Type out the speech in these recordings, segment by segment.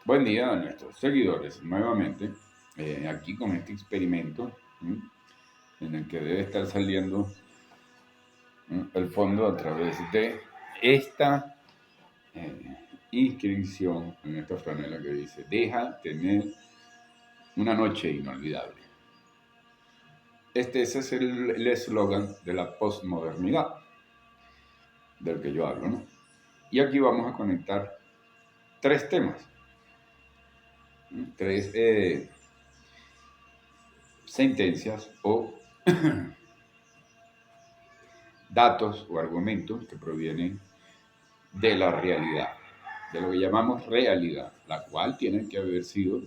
Buen día a nuestros seguidores nuevamente, aquí con este experimento en el que debe estar saliendo el fondo a través de esta eh, inscripción en esta franela que dice: deja tener una noche inolvidable. Ese es el eslogan de la postmodernidad del que yo hablo, ¿no? Y aquí vamos a conectar tres temas, tres sentencias o datos o argumentos que provienen de la realidad, de lo que llamamos realidad, la cual tiene que haber sido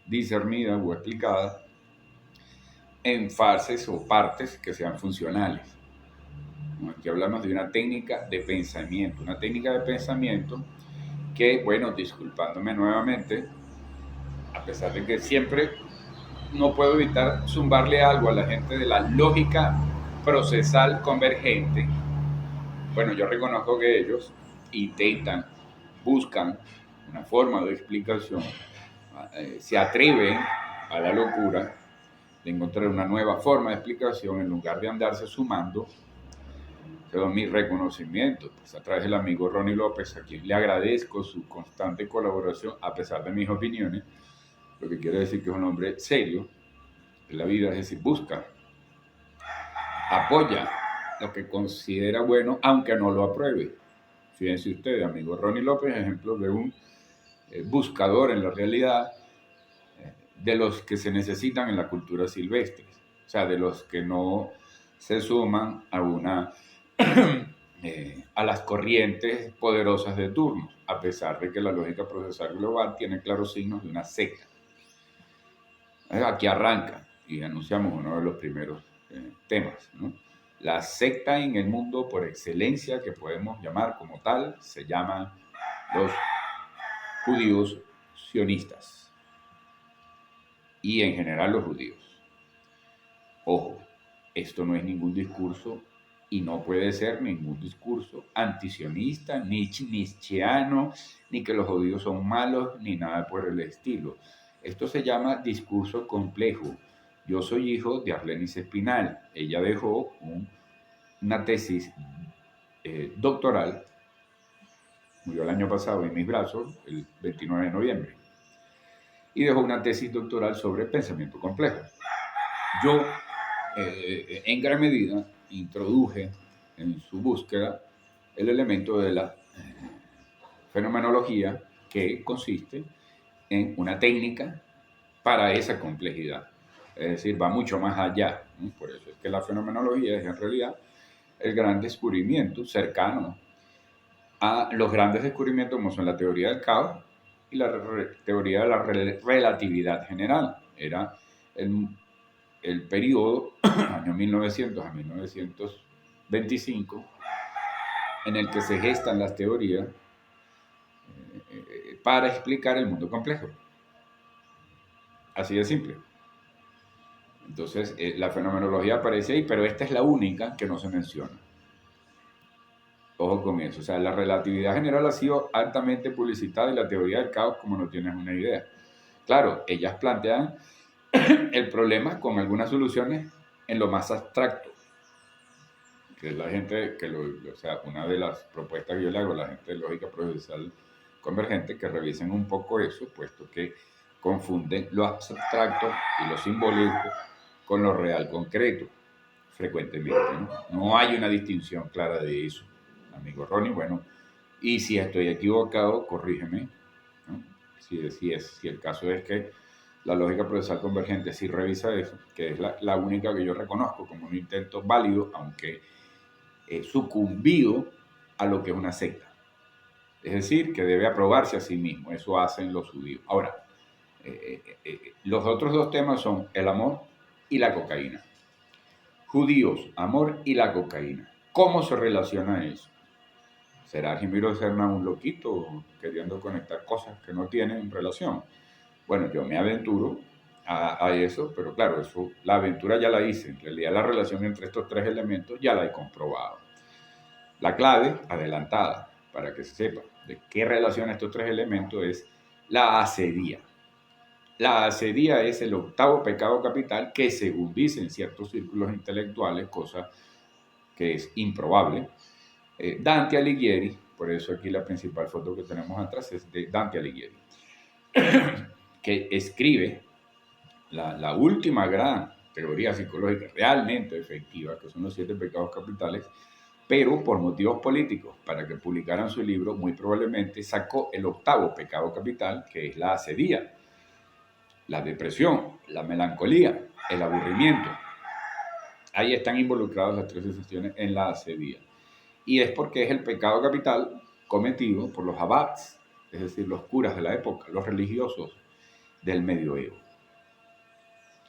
discernida o explicada en fases o partes que sean funcionales. Aquí hablamos de una técnica de pensamiento que, bueno, disculpándome nuevamente, a pesar de que siempre no puedo evitar zumbarle algo a la gente de la lógica procesal convergente. Bueno, yo reconozco que ellos intentan, buscan una forma de explicación, se atreven a la locura de encontrar una nueva forma de explicación en lugar de andarse sumando. Pero mi reconocimiento pues, a través del amigo Ronnie López, a quien le agradezco su constante colaboración a pesar de mis opiniones, lo que quiere decir que es un hombre serio en la vida, es decir, busca, apoya lo que considera bueno, aunque no lo apruebe. Fíjense ustedes, amigo Ronnie López, ejemplo de un buscador en la realidad, de los que se necesitan en la cultura silvestre, o sea, de los que no se suman a a las corrientes poderosas de turno, a pesar de que la lógica procesal global tiene claros signos de una secta. Aquí arranca y anunciamos uno de los primeros temas, ¿no? La secta en el mundo por excelencia que podemos llamar como tal se llaman los judíos sionistas y en general los judíos. Ojo, esto no es ningún discurso y no puede ser ningún discurso antisionista, ni nietzscheano, ni que los judíos son malos, ni nada por el estilo. Esto se llama discurso complejo. Yo soy hijo de Arlenis Espinal. Ella dejó una tesis doctoral, murió el año pasado en mis brazos, el 29 de noviembre, y dejó una tesis doctoral sobre pensamiento complejo. Yo, en gran medida, introduje en su búsqueda el elemento de la fenomenología, que consiste en una técnica para esa complejidad. Es decir, va mucho más allá. Por eso es que la fenomenología es en realidad el gran descubrimiento cercano a los grandes descubrimientos como son la teoría del caos y la teoría de la relatividad general. Era el periodo, año 1900 a 1925, en el que se gestan las teorías para explicar el mundo complejo. Así de simple. Entonces, la fenomenología aparece ahí, pero esta es la única que no se menciona. Ojo con eso. O sea, la relatividad general ha sido altamente publicitada y la teoría del caos como no tienes una idea. Claro, ellas plantean el problema con algunas soluciones en lo más abstracto, que es la gente que o sea, una de las propuestas que yo le hago a la gente de lógica procesal convergente, que revisen un poco eso, puesto que confunden lo abstracto y lo simbólico con lo real concreto, frecuentemente, ¿no? No hay una distinción clara de eso, amigo Ronnie. Bueno, y si estoy equivocado, corrígeme, ¿no? Si el caso es que la lógica procesal convergente sí revisa eso, que es la única que yo reconozco como un intento válido, aunque sucumbido a lo que es una secta. Es decir, que debe aprobarse a sí mismo. Eso hacen los judíos. Ahora, los otros dos temas son el amor y la cocaína. Judíos, amor y la cocaína. ¿Cómo se relaciona eso? ¿Será Jimiro Serna un loquito queriendo conectar cosas que no tienen relación? Bueno, yo me aventuro a eso, pero claro, eso, la aventura ya la hice. En realidad la relación entre estos tres elementos ya la he comprobado. La clave, adelantada, para que se sepa de qué relaciona estos tres elementos, es La asedía. La asedía es el octavo pecado capital que, según dicen ciertos círculos intelectuales, cosa que es improbable, Dante Alighieri, por eso aquí la principal foto que tenemos atrás es de Dante Alighieri, que escribe la última gran teoría psicológica realmente efectiva, que son los 7 pecados capitales, pero por motivos políticos, para que publicaran su libro, muy probablemente sacó el octavo pecado capital, que es la asedía, la depresión, la melancolía, el aburrimiento. Ahí están involucradas las 3 sensaciones en la asedía. Y es porque es el pecado capital cometido por los abats, es decir, los curas de la época, los religiosos del medioevo,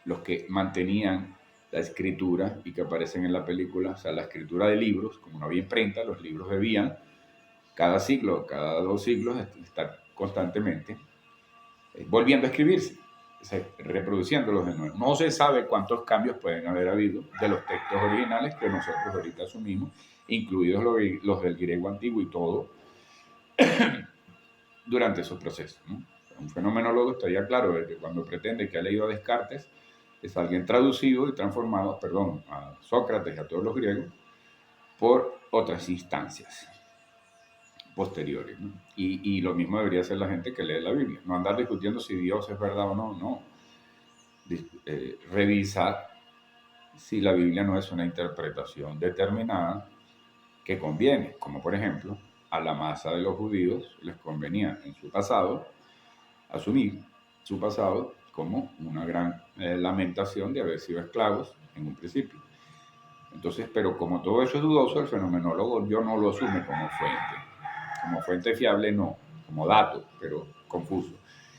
los que mantenían la escritura y que aparecen en la película, o sea, la escritura de libros, como no había imprenta, los libros debían cada siglo, cada 2 siglos, estar constantemente volviendo a escribirse, reproduciéndolos de nuevo. No se sabe cuántos cambios pueden haber habido de los textos originales que nosotros ahorita asumimos, incluidos los del griego antiguo y todo, durante esos procesos, ¿no? Un fenomenólogo estaría claro de que cuando pretende que ha leído a Descartes, es alguien traducido y transformado, perdón, a Sócrates y a todos los griegos, por otras instancias posteriores, ¿no? Y lo mismo debería hacer la gente que lee la Biblia. No andar discutiendo si Dios es verdad o no, no. Revisar si la Biblia no es una interpretación determinada que conviene, como por ejemplo a la masa de los judíos les convenía en su pasado asumir su pasado como una gran lamentación de haber sido esclavos en un principio. Entonces, pero como todo eso es dudoso, el fenomenólogo yo no lo asume como fuente fiable no, como dato, pero confuso.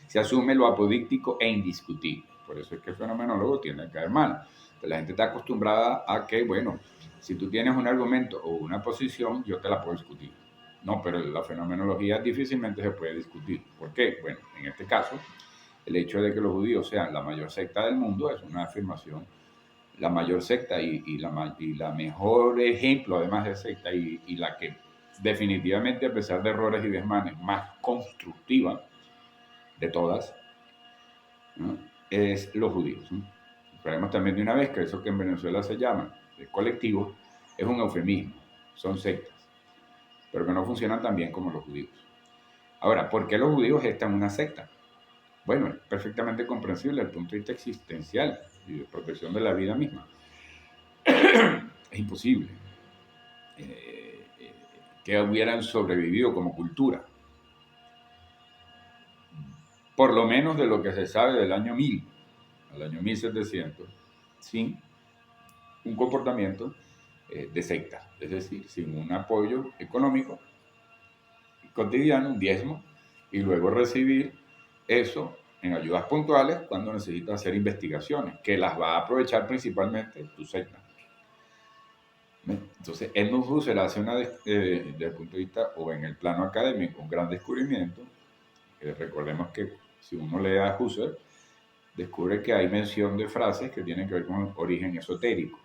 Se asume lo apodíctico e indiscutible. Por eso es que el fenomenólogo tiende a caer mal. Pues la gente está acostumbrada a que, bueno, si tú tienes un argumento o una posición, yo te la puedo discutir. No, pero la fenomenología difícilmente se puede discutir. ¿Por qué? Bueno, en este caso, el hecho de que los judíos sean la mayor secta del mundo es una afirmación. La mayor secta y la mejor ejemplo, además de secta, y la que definitivamente, a pesar de errores y desmanes, más constructiva de todas, ¿no?, es los judíos, ¿no? Sabemos también de una vez que eso que en Venezuela se llama colectivo es un eufemismo, son sectas, pero que no funcionan tan bien como los judíos. Ahora, ¿por qué los judíos están en una secta? Bueno, es perfectamente comprensible desde el punto de vista existencial y de protección de la vida misma. Es imposible que hubieran sobrevivido como cultura, por lo menos de lo que se sabe del año 1000 al año 1700, sin un comportamiento de secta, es decir, sin un apoyo económico cotidiano, un diezmo, y luego recibir eso en ayudas puntuales cuando necesitas hacer investigaciones, que las va a aprovechar principalmente tu secta. Entonces, Edmund Husserl hace desde el punto de vista, o en el plano académico, un gran descubrimiento. Recordemos que si uno lee a Husserl, descubre que hay mención de frases que tienen que ver con el origen esotérico.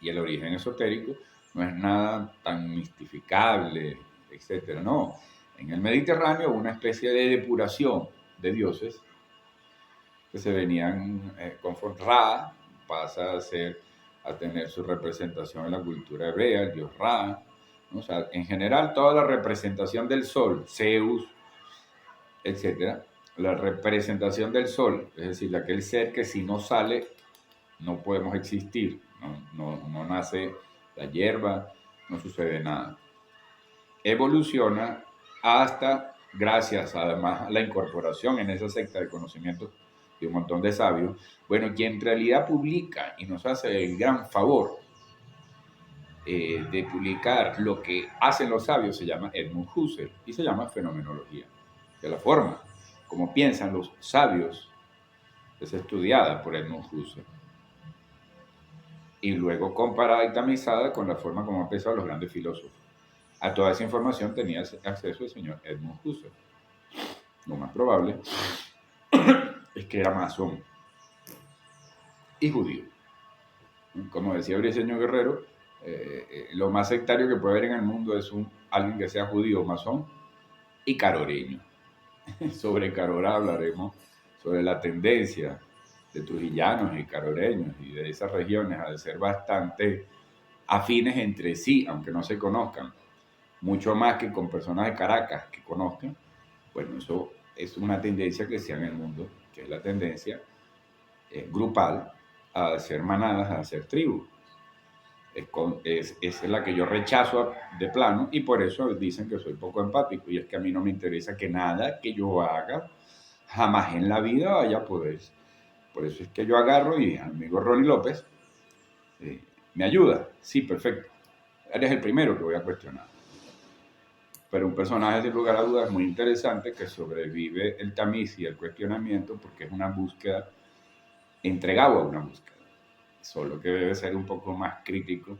Y el origen esotérico no es nada tan mistificable, etcétera. No, en el Mediterráneo una especie de depuración de dioses que se venían con Ra, pasa a tener su representación en la cultura hebrea, el dios Ra, ¿no? O sea, en general toda la representación del sol, Zeus, etcétera, la representación del sol, es decir, aquel ser que si no sale no podemos existir, no nace la hierba, no sucede nada. Evoluciona hasta, gracias además a la incorporación en esa secta de conocimientos de un montón de sabios, bueno, quien en realidad publica y nos hace el gran favor de publicar lo que hacen los sabios se llama Edmund Husserl y se llama fenomenología. De la forma como piensan los sabios es estudiada por Edmund Husserl y luego comparada y tamizada con la forma como han pensado los grandes filósofos. A toda esa información tenía acceso el señor Edmund Husserl. Lo más probable es que era masón y judío. Como decía Briceño Guerrero, lo más sectario que puede haber en el mundo es alguien que sea judío o masón y caroreño. Sobre Carora hablaremos sobre la tendencia de trujillanos y caroreños y de esas regiones a ser bastante afines entre sí, aunque no se conozcan, mucho más que con personas de Caracas que conozcan. Bueno, eso es una tendencia que se da en el mundo, que es la tendencia grupal a hacer manadas, a hacer tribus. Es la que yo rechazo de plano y por eso dicen que soy poco empático y es que a mí no me interesa que nada que yo haga jamás en la vida vaya a poder. Por eso es que yo agarro y amigo Ronnie López me ayuda. Sí, perfecto. Eres el primero que voy a cuestionar. Pero un personaje sin lugar a dudas muy interesante que sobrevive el tamiz y el cuestionamiento porque es una búsqueda entregado a una búsqueda. Solo que debe ser un poco más crítico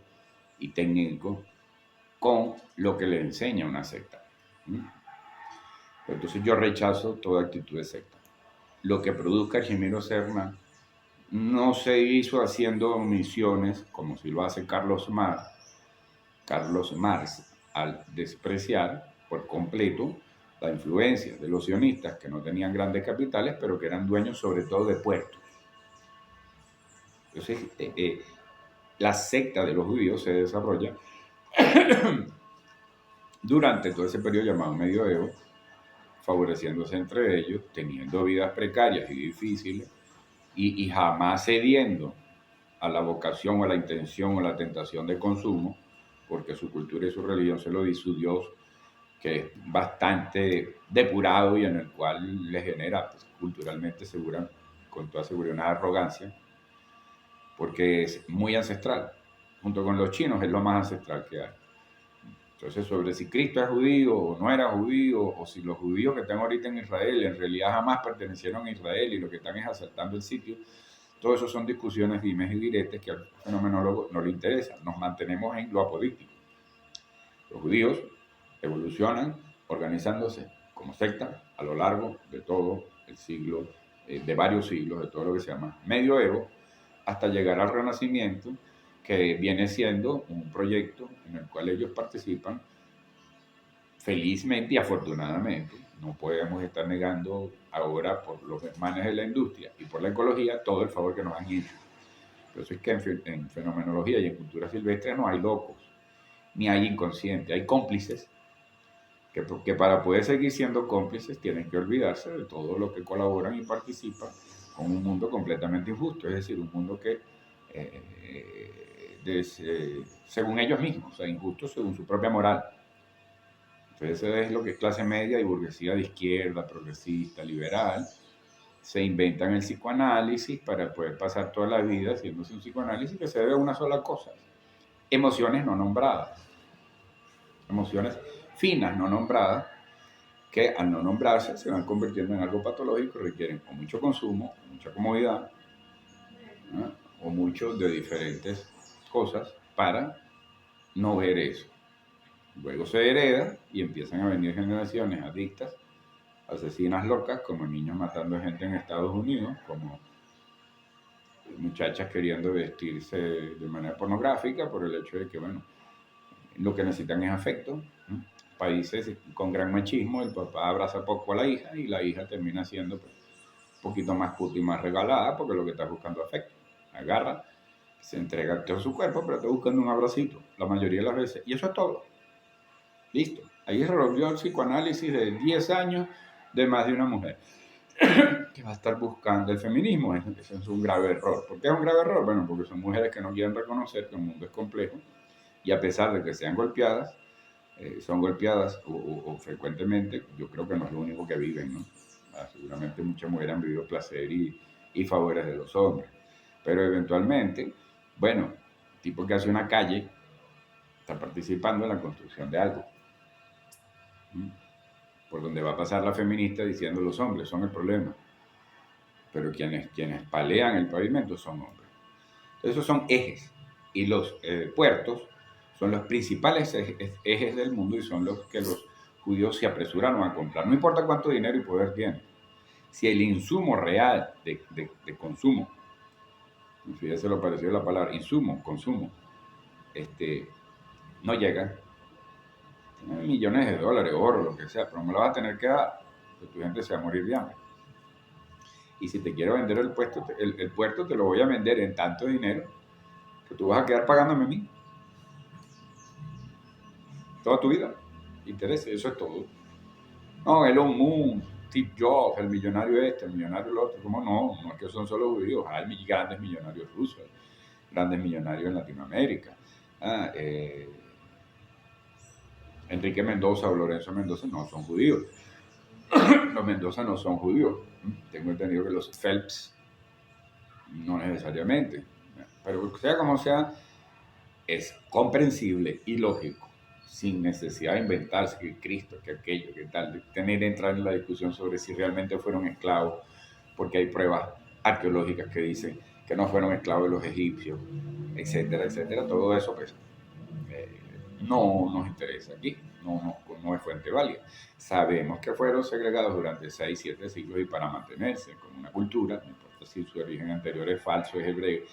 y técnico con lo que le enseña una secta. Entonces yo rechazo toda actitud de secta. Lo que produzca Argimiro Serna no se hizo haciendo misiones como si lo hace Carlos Marx al despreciar por completo la influencia de los sionistas que no tenían grandes capitales pero que eran dueños sobre todo de puertos. Entonces la secta de los judíos se desarrolla durante todo ese periodo llamado medioevo, favoreciéndose entre ellos, teniendo vidas precarias y difíciles, y jamás cediendo a la vocación o a la intención o a la tentación de consumo, porque su cultura y su religión se lo dice su Dios, que es bastante depurado y en el cual le genera pues, culturalmente segura, con toda seguridad una arrogancia, porque es muy ancestral. Junto con los chinos es lo más ancestral que hay. Entonces, sobre si Cristo es judío o no era judío, o si los judíos que están ahorita en Israel en realidad jamás pertenecieron a Israel y lo que están es asaltando el sitio, todo eso son discusiones dimes y diretes que al fenomenólogo no le interesan. Nos mantenemos en lo apodíctico. Los judíos evolucionan organizándose como secta a lo largo de todo el siglo, de varios siglos, de todo lo que se llama medioevo, hasta llegar al Renacimiento, que viene siendo un proyecto en el cual ellos participan felizmente y afortunadamente. No podemos estar negando ahora por los desmanes de la industria y por la ecología todo el favor que nos han hecho. Por eso es que en fenomenología y en cultura silvestre no hay locos, ni hay inconscientes, hay cómplices que para poder seguir siendo cómplices tienen que olvidarse de todo lo que colaboran y participan con un mundo completamente injusto, es decir, un mundo que según ellos mismos, o sea, injusto según su propia moral. Entonces eso es lo que es clase media y burguesía de izquierda, progresista, liberal. Se inventan el psicoanálisis para poder pasar toda la vida haciéndose un psicoanálisis que se debe a una sola cosa: emociones no nombradas. Emociones finas no nombradas que al no nombrarse se van convirtiendo en algo patológico, requieren o mucho consumo, o mucha comodidad, ¿no? O mucho de diferentes cosas para no ver eso. Luego se hereda y empiezan a venir generaciones adictas, asesinas locas, como niños matando gente en Estados Unidos, como muchachas queriendo vestirse de manera pornográfica por el hecho de que, bueno, lo que necesitan es afecto, ¿no? Países con gran machismo, el papá abraza poco a la hija y la hija termina siendo pues, un poquito más puta y más regalada porque lo que está buscando es afecto. Agarra, se entrega todo su cuerpo, pero está buscando un abracito la mayoría de las veces. Y eso es todo. Listo. Ahí resolvió el psicoanálisis de 10 años de más de una mujer que va a estar buscando el feminismo. Ese es un grave error. ¿Por qué es un grave error? Bueno, porque son mujeres que no quieren reconocer que el mundo es complejo y a pesar de que sean golpeadas, son golpeadas o frecuentemente, yo creo que no es lo único que viven, ¿no? Seguramente muchas mujeres han vivido placer y favores de los hombres, pero eventualmente, bueno, el tipo que hace una calle está participando en la construcción de algo, por donde va a pasar la feminista diciendo los hombres son el problema, pero quienes palean el pavimento son hombres. Esos son ejes y los puertos son los principales ejes del mundo y son los que los judíos se apresuraron a comprar. No importa cuánto dinero y poder tienen. Si el insumo real de consumo, fíjese lo parecido a la palabra, insumo, consumo, no llega, millones de dólares, oro, lo que sea, pero me lo vas a tener que dar. que tu gente se va a morir de hambre. Y si te quiero vender el puerto te lo voy a vender en tanto dinero que tú vas a quedar pagándome a mí toda tu vida. Interés, eso es todo. No, Elon Musk, Steve Jobs, el millonario este, el millonario el otro. ¿Cómo no? No es que son solo judíos. Hay grandes millonarios rusos, grandes millonarios en Latinoamérica. Enrique Mendoza o Lorenzo Mendoza no son judíos. Los Mendoza no son judíos. Tengo entendido que los Phelps no necesariamente. Pero sea como sea, es comprensible y lógico, sin necesidad de inventarse que Cristo, que aquello, que tal, de tener que entrar en la discusión sobre si realmente fueron esclavos, porque hay pruebas arqueológicas que dicen que no fueron esclavos de los egipcios, etcétera, etcétera. Todo eso pues no nos interesa aquí, no es fuente válida. Sabemos que fueron segregados durante 6, 7 siglos y para mantenerse con una cultura, no importa si su origen anterior es falso, es hebreo,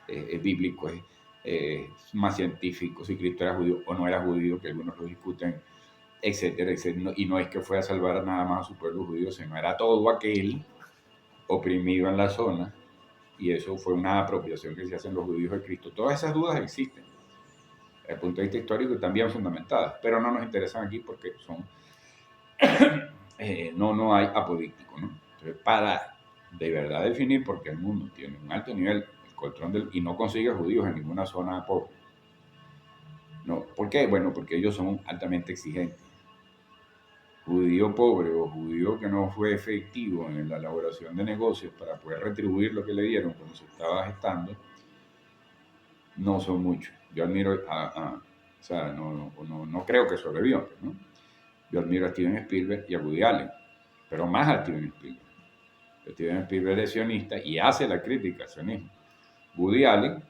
es bíblico, es más científico, si Cristo era judío o no era judío, que algunos lo discuten, etcétera, etcétera. Y no es que fue a salvar nada más a su pueblo judío, sino era todo aquel oprimido en la zona, y eso fue una apropiación que se hacen los judíos de Cristo. Todas esas dudas existen desde el punto de vista histórico y también fundamentadas, pero no nos interesan aquí porque son no hay apodíctico, ¿no? Entonces, para de verdad definir por qué el mundo tiene un alto nivel, el coltrón y no consigue judíos en ninguna zona pobre. No, ¿por qué? Bueno, porque ellos son altamente exigentes. Judío pobre o judío que no fue efectivo en la elaboración de negocios para poder retribuir lo que le dieron cuando se estaba gestando, no son muchos. Yo admiro o sea, no creo que sobrevivan, ¿no? Yo admiro a Steven Spielberg y a Woody Allen, pero más a Steven Spielberg. Steven Spielberg es sionista y hace la crítica al sionismo. Woody Allen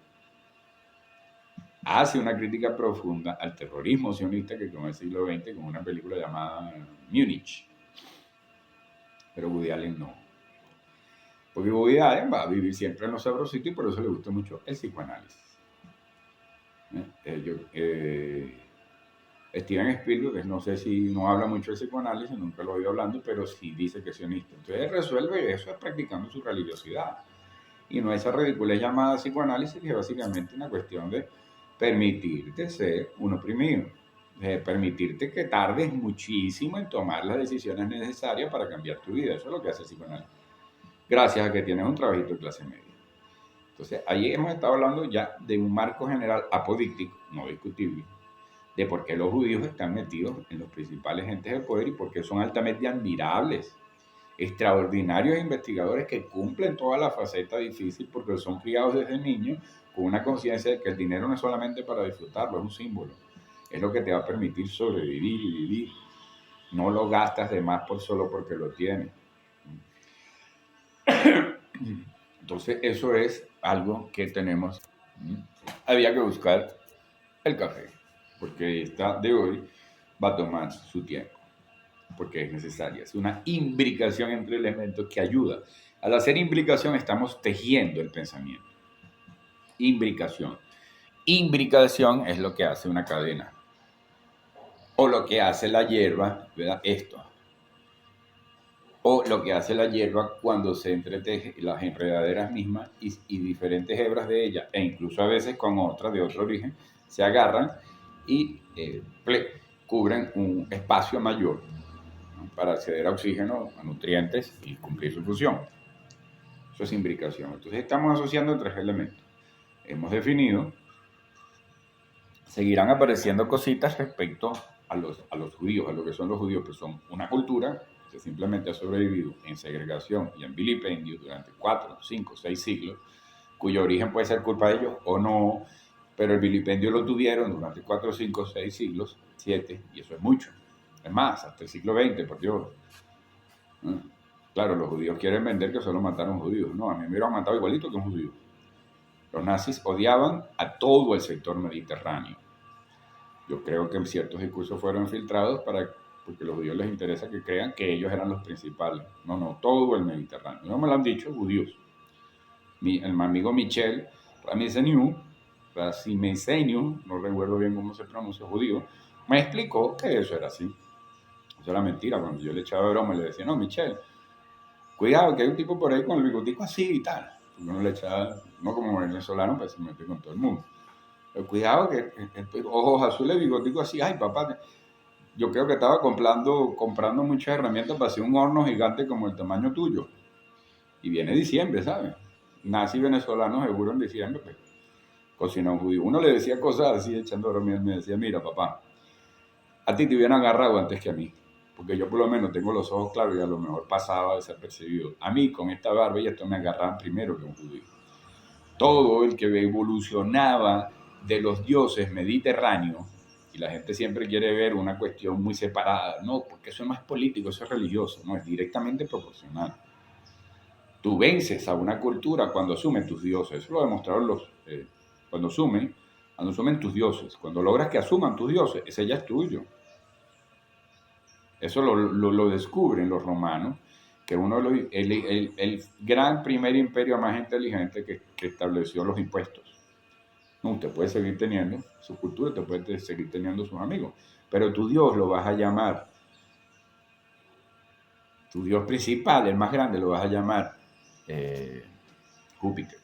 hace una crítica profunda al terrorismo sionista que quedó en el siglo XX con una película llamada Múnich. Pero Woody Allen no. Porque Woody Allen va a vivir siempre en los sabrositos y por eso le gusta mucho el psicoanálisis. Steven Spielberg, no sé si no habla mucho de psicoanálisis, nunca lo he oído hablando, pero sí dice que es sionista. Entonces él resuelve eso practicando su religiosidad. Y no esa ridiculez llamada psicoanálisis, que es básicamente una cuestión de permitirte ser un oprimido, de permitirte que tardes muchísimo en tomar las decisiones necesarias para cambiar tu vida. Eso es lo que hace el psicoanálisis. Gracias a que tienes un trabajito de clase media. Entonces, ahí hemos estado hablando ya de un marco general apodíctico, no discutible, de por qué los judíos están metidos en los principales entes del poder y por qué son altamente admirables, extraordinarios investigadores que cumplen toda la faceta difícil porque son criados desde niños con una conciencia de que el dinero no es solamente para disfrutarlo, es un símbolo, es lo que te va a permitir sobrevivir y vivir. No lo gastas de más solo porque lo tienes. Entonces eso es algo que tenemos. Había que buscar el café, porque esta de hoy va a tomar su tiempo, porque es necesaria. Es una imbricación entre elementos que ayuda. Al hacer imbricación estamos tejiendo el pensamiento. Imbricación. Imbricación es lo que hace una cadena, o lo que hace la hierba, ¿verdad? Esto. O lo que hace la hierba cuando se entreteje las enredaderas mismas y diferentes hebras de ella, e incluso a veces con otras de otro origen, se agarran y cubren un espacio mayor, ¿no? Para acceder a oxígeno, a nutrientes y cumplir su función. Eso es imbricación. Entonces estamos asociando 3 elementos. Hemos definido, seguirán apareciendo cositas respecto a los judíos, a lo que son los judíos, que son una cultura que simplemente ha sobrevivido en segregación y en vilipendio durante 4, 5, 6 siglos, cuyo origen puede ser culpa de ellos o no, pero el vilipendio lo tuvieron durante 4, 5, 6 siglos, 7, y eso es mucho. Es más, hasta el siglo XX, por Dios. Claro, los judíos quieren vender que solo mataron judíos. No, a mí me hubieran matado igualito que un judío. Los nazis odiaban a todo el sector mediterráneo. Yo creo que ciertos discursos fueron filtrados porque a los judíos les interesa que crean que ellos eran los principales. No, todo el Mediterráneo. No me lo han dicho judíos. El amigo Michel Ramizeniu, no recuerdo bien cómo se pronuncia, judío, me explicó que eso era así. Eso era mentira. Cuando yo le echaba broma, le decía, no, Michelle, cuidado, que hay un tipo por ahí con el bigotico así y tal. Porque uno le echaba, no como venezolano, pues se mete con todo el mundo. Pero cuidado, que ojos azules, bigotico así, ay, papá. Yo creo que estaba comprando muchas herramientas para hacer un horno gigante como el tamaño tuyo. Y viene diciembre, ¿sabes? Nazi venezolano seguro en diciembre, pues cocina un judío. Uno le decía cosas así, echando bromas, me decía, mira, papá, a ti te hubieran agarrado antes que a mí. Porque yo por lo menos tengo los ojos claros y a lo mejor pasaba desapercibido. A mí con esta barba y esto me agarraban primero que un judío. Todo el que evolucionaba de los dioses mediterráneos, y la gente siempre quiere ver una cuestión muy separada, no, porque eso no es político, eso es religioso, no, es directamente proporcional. Tú vences a una cultura cuando asumen tus dioses, eso lo demostraron cuando asumen tus dioses, cuando logras que asuman tus dioses, ese ya es tuyo. Eso lo descubren los romanos, que el gran primer imperio más inteligente que estableció los impuestos. No, usted puede seguir teniendo su cultura, usted puede seguir teniendo sus amigos, pero tu Dios lo vas a llamar, tu Dios principal, el más grande, lo vas a llamar Júpiter.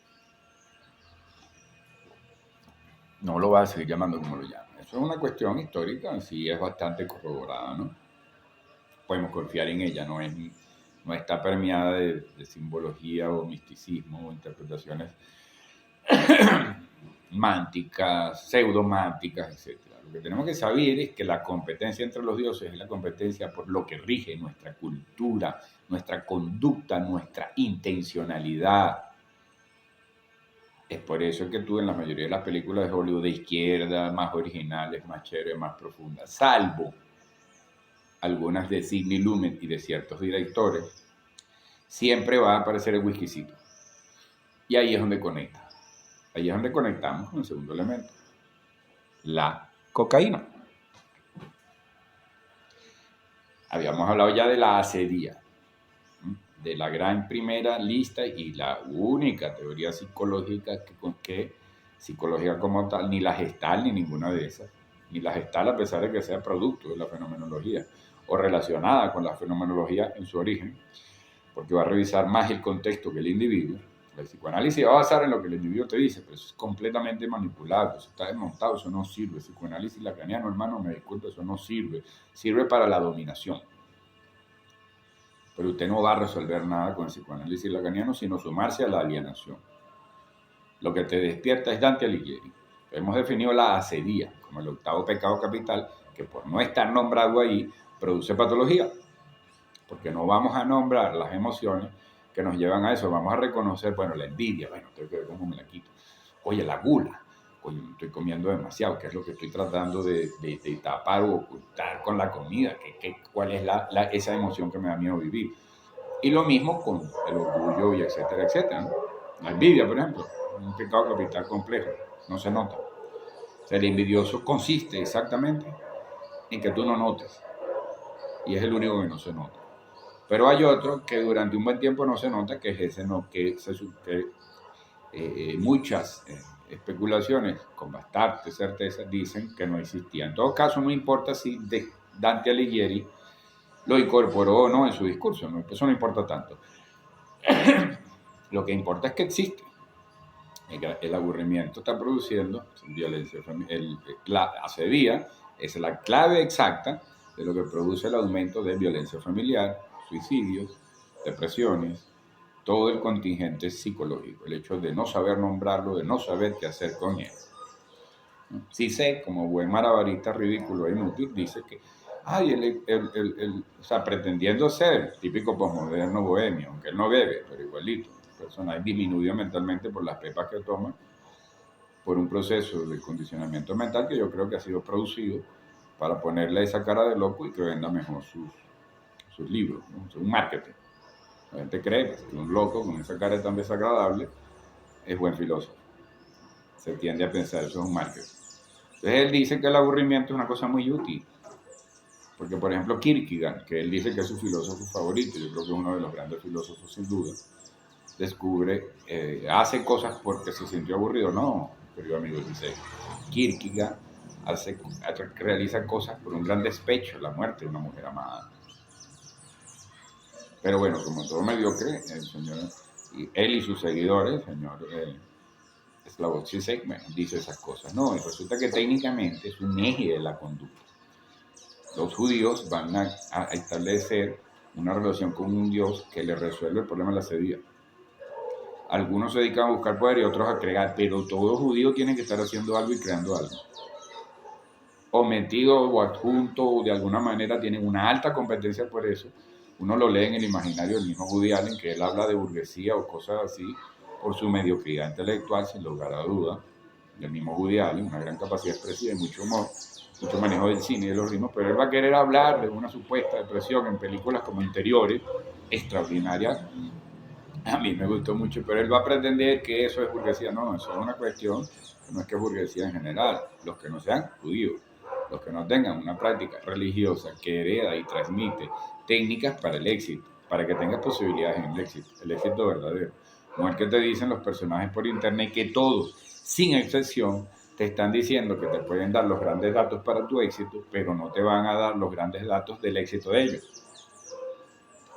No lo vas a seguir llamando como lo llaman. Eso es una cuestión histórica, sí es bastante corroborada, ¿no? Podemos confiar en ella, no está permeada de simbología o misticismo o interpretaciones mánticas, pseudománticas, etc. Lo que tenemos que saber es que la competencia entre los dioses es la competencia por lo que rige nuestra cultura, nuestra conducta, nuestra intencionalidad. Es por eso que tú en la mayoría de las películas de Hollywood de izquierda, más originales, más chéveres, más profundas, salvo algunas de Sidney Lumet y de ciertos directores, siempre va a aparecer el whiskycito. Y ahí es donde conecta. Ahí es donde conectamos con el segundo elemento, la cocaína. Habíamos hablado ya de la acedía, de la gran primera lista y la única teoría psicológica psicológica como tal, ni la gestal ni ninguna de esas, ni la gestal a pesar de que sea producto de la fenomenología o relacionada con la fenomenología en su origen, porque va a revisar más el contexto que el individuo. El psicoanálisis va a basar en lo que el individuo te dice, pero eso es completamente manipulado, eso está desmontado, eso no sirve. El psicoanálisis lacaniano, hermano, me disculpe, eso no sirve. Sirve para la dominación. Pero usted no va a resolver nada con el psicoanálisis lacaniano sino sumarse a la alienación. Lo que te despierta es Dante Alighieri. Hemos definido la acedía como el octavo pecado capital, que por no estar nombrado ahí, produce patología. Porque no vamos a nombrar las emociones que nos llevan a eso. Vamos a reconocer, bueno, la envidia, bueno, tengo que ver cómo me la quito. Oye, la gula, oye, me estoy comiendo demasiado, ¿qué es lo que estoy tratando de tapar o ocultar con la comida? ¿Cuál es esa emoción que me da miedo vivir? Y lo mismo con el orgullo y etcétera, etcétera, ¿no? La envidia, por ejemplo, un pecado capital complejo, no se nota. O sea, el envidioso consiste exactamente en que tú no notes. Y es el único que no se nota. Pero hay otro que durante un buen tiempo no se nota, que es ese no, que muchas especulaciones con bastante certeza dicen que no existía. En todo caso, no importa si Dante Alighieri lo incorporó o no en su discurso, ¿no? Eso no importa tanto. Lo que importa es que existe. El aburrimiento está produciendo violencia, la acedía es la clave exacta de lo que produce el aumento de violencia familiar, suicidios, depresiones, todo el contingente psicológico, el hecho de no saber nombrarlo, de no saber qué hacer con él. Sí sé, como buen malabarista ridículo e inútil, dice que, o sea, pretendiendo ser típico posmoderno bohemio, aunque él no bebe, pero igualito, el personaje disminuido mentalmente por las pepas que toma, por un proceso de condicionamiento mental que yo creo que ha sido producido para ponerle esa cara de loco y que venda mejor sus libros, ¿no? Es un marketing. La gente cree que un loco con esa cara tan desagradable es buen filósofo. Se tiende a pensar, eso es un marketing. Entonces él dice que el aburrimiento es una cosa muy útil. Porque, por ejemplo, Kierkegaard, que él dice que es su filósofo favorito, yo creo que es uno de los grandes filósofos sin duda, descubre, hace cosas porque se sintió aburrido. No, querido amigo, dice Kierkegaard realiza cosas por un gran despecho, la muerte de una mujer amada. Pero bueno, como todo mediocre, el señor, él y sus seguidores, el señor Slavoj Zizek, dice esas cosas. No, y resulta que técnicamente es un eje de la conducta. Los judíos van a establecer una relación con un Dios que les resuelve el problema de la sequía. Algunos se dedican a buscar poder y otros a crear, pero todo judío tiene que estar haciendo algo y creando algo. O metido o adjunto, o de alguna manera tienen una alta competencia por eso. Uno lo lee en el imaginario del mismo Woody Allen, que él habla de burguesía o cosas así, por su mediocridad intelectual, sin lugar a duda, del mismo Woody Allen, una gran capacidad expresiva y mucho humor, mucho manejo del cine y de los ritmos, pero él va a querer hablar de una supuesta depresión en películas como Interiores, extraordinaria. A mí me gustó mucho, pero él va a pretender que eso es burguesía. No, eso es una cuestión, no es que es burguesía en general. Los que no sean judíos, los que no tengan una práctica religiosa que hereda y transmite técnicas para el éxito, para que tengas posibilidades en el éxito verdadero. No es que te dicen los personajes por internet que todos, sin excepción, te están diciendo que te pueden dar los grandes datos para tu éxito, pero no te van a dar los grandes datos del éxito de ellos.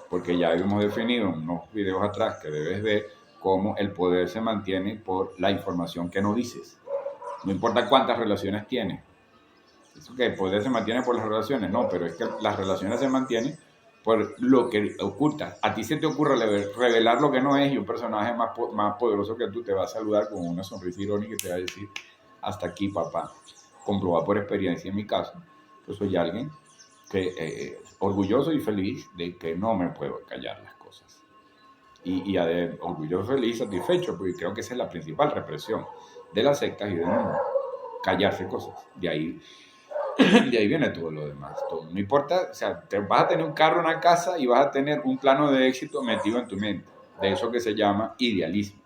Porque ya hemos definido en unos videos atrás que debes ver cómo el poder se mantiene por la información que no dices. No importa cuántas relaciones tienes. Eso que el poder se mantiene por las relaciones, no, pero es que las relaciones se mantienen por lo que ocultas. A ti se te ocurre revelar lo que no es y un personaje más poderoso que tú te va a saludar con una sonrisa irónica y te va a decir, hasta aquí, papá. Comprobado por experiencia en mi caso, yo soy alguien que orgulloso y feliz de que no me puedo callar las cosas. Y orgulloso, feliz, satisfecho, porque creo que esa es la principal represión de las sectas y del mundo. Callarse cosas. De ahí viene todo lo demás. Todo. No importa, o sea, vas a tener un carro, una casa y vas a tener un plano de éxito metido en tu mente. De eso que se llama idealismo.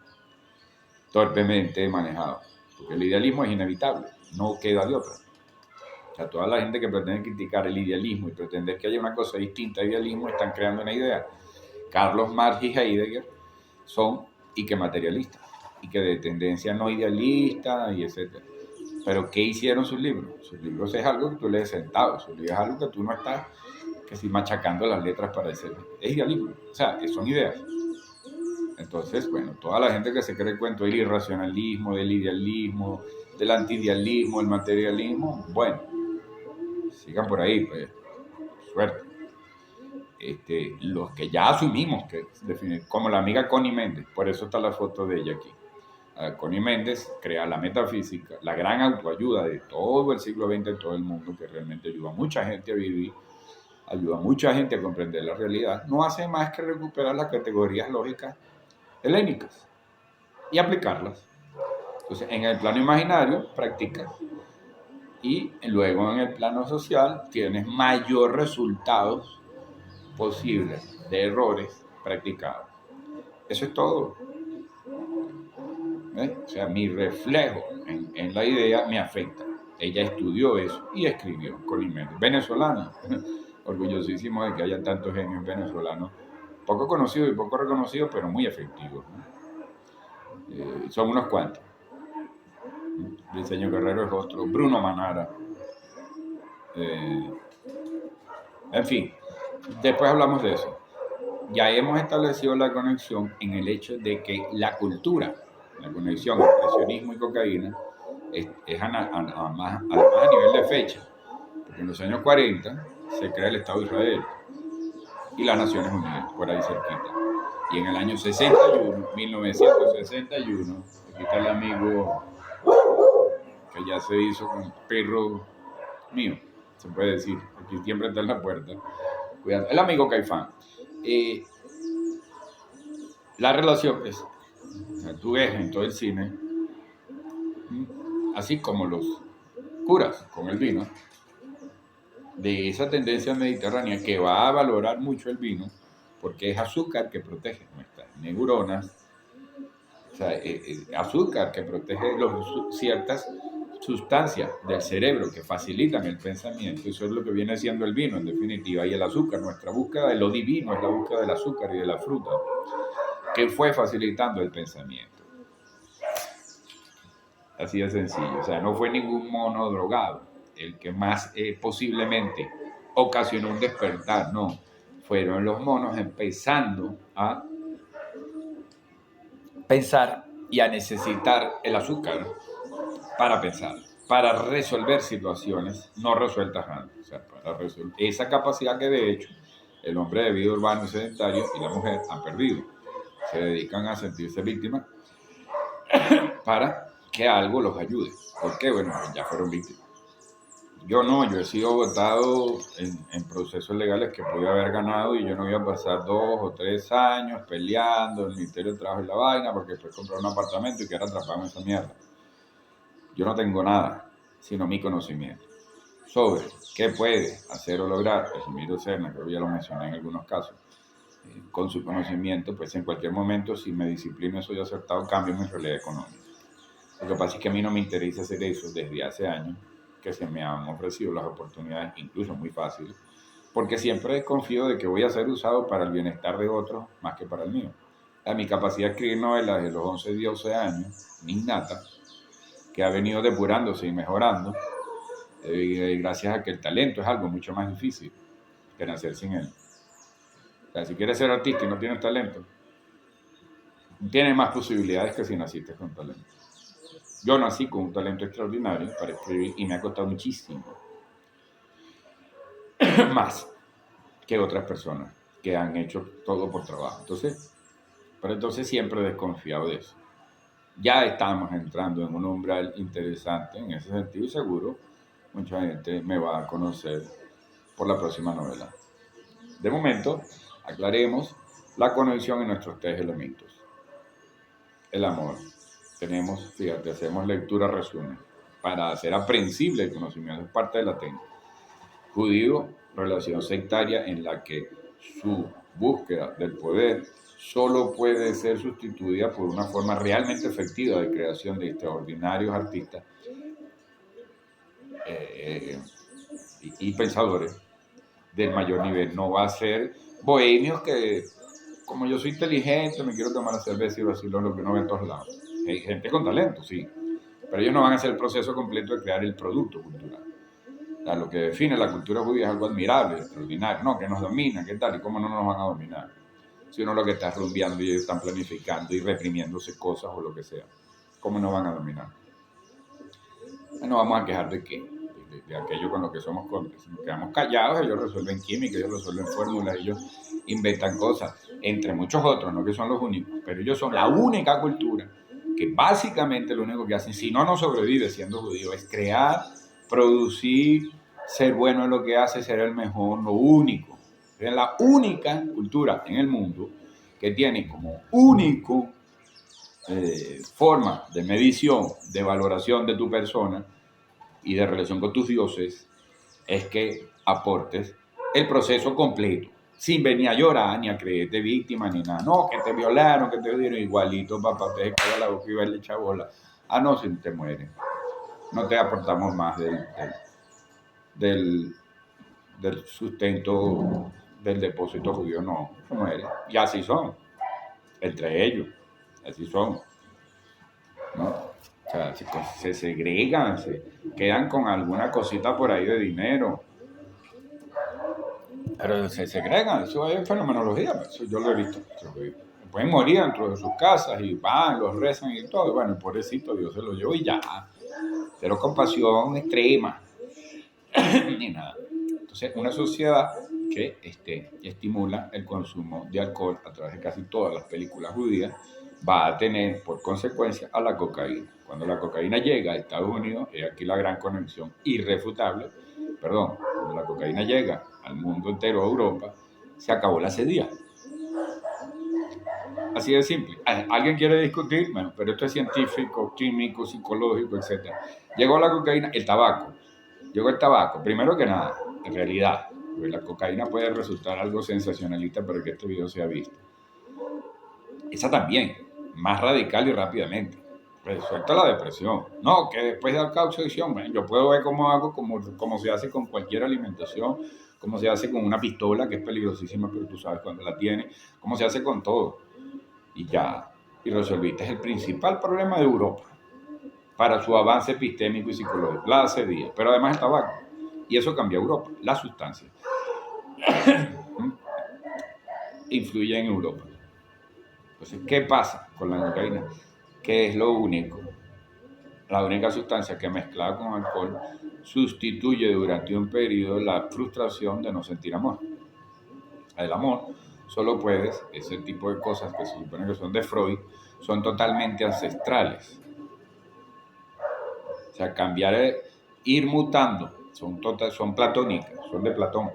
Torpemente manejado. Porque el idealismo es inevitable. No queda de otra. O sea, toda la gente que pretende criticar el idealismo y pretender que haya una cosa distinta al idealismo están creando una idea. Carlos Marx y Heidegger son y que materialistas y que de tendencia no idealista y etcétera. Pero ¿qué hicieron sus libros? Sus libros es algo que tú lees sentado, sus libros es algo que tú no estás que si machacando las letras para decir. Es idealismo, o sea, son ideas. Entonces, bueno, toda la gente que se cree el cuento del irracionalismo, del idealismo, del antiidealismo, del materialismo, bueno, sigan por ahí, pues, suerte. Los que ya asumimos que definen, como la amiga Connie Méndez, por eso está la foto de ella aquí. Connie Méndez crea la metafísica, la gran autoayuda de todo el siglo XX en todo el mundo, que realmente ayuda a mucha gente a vivir, ayuda a mucha gente a comprender la realidad, no hace más que recuperar las categorías lógicas helénicas y aplicarlas. Entonces, en el plano imaginario, practicas. Y luego en el plano social tienes mayor resultados posibles de errores practicados. Eso es todo. O sea, mi reflejo en la idea me afecta. Ella estudió eso y escribió Connie Méndez, venezolana. Orgullosísimo de que haya tantos genios venezolanos, poco conocidos y poco reconocidos, pero muy efectivos, ¿no? Son unos cuantos. Diseño Guerrero es otro, Bruno Manara. En fin, después hablamos de eso. Ya hemos establecido la conexión en el hecho de que la cultura, la conexión entre expresionismo y cocaína, es además a nivel de fecha. Porque en los años 40 se crea el Estado de Israel y las Naciones Unidas, por ahí cerquita. Y en el año 61, 1961, aquí está el amigo que ya se hizo con perro mío, se puede decir, aquí siempre está en la puerta. Cuidado, el amigo Caifán. La relación es, o sea, tú ves en todo el cine, así como los curas con el vino, de esa tendencia mediterránea que va a valorar mucho el vino, porque es azúcar que protege nuestras neuronas, o sea, azúcar que protege ciertas sustancias del cerebro que facilitan el pensamiento. Eso es lo que viene siendo el vino en definitiva, y el azúcar, nuestra búsqueda de lo divino es la búsqueda del azúcar y de la fruta, que fue facilitando el pensamiento. Así de sencillo, o sea, no fue ningún mono drogado, el que más posiblemente ocasionó un despertar, no, fueron los monos empezando a pensar y a necesitar el azúcar para pensar, para resolver situaciones no resueltas antes. O sea, para resolver esa capacidad que de hecho el hombre de vida urbano y sedentario y la mujer han perdido. Se dedican a sentirse víctimas para que algo los ayude. ¿Por qué? Bueno, ya fueron víctimas. Yo no, yo he sido votado en procesos legales que pude haber ganado y yo no iba a pasar 2 o 3 años peleando en el Ministerio de Trabajo y la vaina porque después compré un apartamento y quedar atrapado en esa mierda. Yo no tengo nada, sino mi conocimiento sobre qué puede hacer o lograr Casimiro Serna, que ya lo mencioné en algunos casos. Con su conocimiento, pues en cualquier momento, si me disciplino y soy acertado, cambio mi realidad económica. Lo que pasa es que a mí no me interesa hacer eso desde hace años, que se me han ofrecido las oportunidades, incluso muy fáciles, porque siempre desconfío de que voy a ser usado para el bienestar de otros más que para el mío. Mi capacidad de escribir novelas de los 11, 12 años, innata, que ha venido depurándose y mejorando, gracias a que el talento es algo mucho más difícil que nacer sin él. O sea, si quieres ser artista y no tienes talento, tienes más posibilidades que si naciste con talento. Yo nací con un talento extraordinario para escribir y me ha costado muchísimo más que otras personas que han hecho todo por trabajo. Entonces siempre he desconfiado de eso. Ya estamos entrando en un umbral interesante en ese sentido y seguro mucha gente me va a conocer por la próxima novela. De momento, aclaremos la conexión en nuestros 3 elementos. El amor. Fíjate, hacemos lectura resumen para hacer aprensible el conocimiento, es parte de la técnica. Judío, relación sectaria en la que su búsqueda del poder solo puede ser sustituida por una forma realmente efectiva de creación de extraordinarios artistas y pensadores del mayor nivel. No va a ser bohemios que, como yo soy inteligente, me quiero tomar la cerveza y vacilar lo que no ve en todos lados. Hay gente con talento, sí, pero ellos no van a hacer el proceso completo de crear el producto cultural. O sea, lo que define la cultura judía es algo admirable, extraordinario, no, que nos domina, ¿qué tal? ¿Y cómo no nos van a dominar? Si uno lo que está rumbeando y ellos están planificando y reprimiéndose cosas o lo que sea, ¿cómo nos van a dominar? No vamos a quejar de qué, de aquello con lo que somos cómplices. Nos quedamos callados, ellos resuelven química, ellos resuelven fórmulas, ellos inventan cosas, entre muchos otros, no que son los únicos, pero ellos son la única cultura que básicamente lo único que hacen, si no sobrevive siendo judío, es crear, producir, ser bueno en lo que hace, ser el mejor, lo único. Es la única cultura en el mundo que tiene como único forma de medición, de valoración de tu persona y de relación con tus dioses, es que aportes el proceso completo, sin venir a llorar, ni a creerte víctima, ni nada. No, que te violaron, que te dieron igualito, papá, te calla la boca y va a echar bola. Ah, no, si te mueres. No te aportamos más del sustento del depósito judío, no, se muere. Y así son, entre ellos, así son. ¿No? O sea, se segregan, se quedan con alguna cosita por ahí de dinero. Pero se segregan, eso es fenomenología, eso yo lo he visto. Pueden morir dentro de sus casas y van, los rezan y todo. Bueno, pobrecito, Dios se lo llevó y ya. Pero compasión extrema, ni nada. Entonces, una sociedad que estimula el consumo de alcohol a través de casi todas las películas judías va a tener por consecuencia a la cocaína. Cuando la cocaína llega a Estados Unidos, es aquí la gran conexión irrefutable, cuando la cocaína llega al mundo entero, a Europa, se acabó la sedía. Así de simple. ¿Alguien quiere discutir? Bueno, pero esto es científico, químico, psicológico, etc. Llegó la cocaína, el tabaco. Llegó el tabaco. Primero que nada, en realidad, porque la cocaína puede resultar algo sensacionalista para que este video sea visto. Esa también, más radical y rápidamente. Resuelta la depresión. No, que después de la causación, bueno, yo puedo ver cómo hago, como se hace con cualquier alimentación, cómo se hace con una pistola, que es peligrosísima, pero tú sabes cuando la tienes, cómo se hace con todo. Y ya, y resolviste el principal problema de Europa. para su avance epistémico y psicológico, la acedía, pero además el tabaco. Y eso cambia Europa, la sustancia influye en Europa. Entonces, ¿qué pasa con la cocaína? Que es lo único, la única sustancia que mezclada con alcohol sustituye durante un periodo la frustración de no sentir amor. El amor solo puedes, ese tipo de cosas que se supone que son de Freud, son totalmente ancestrales. O sea, cambiar, ir mutando, son platónicas, son de Platón,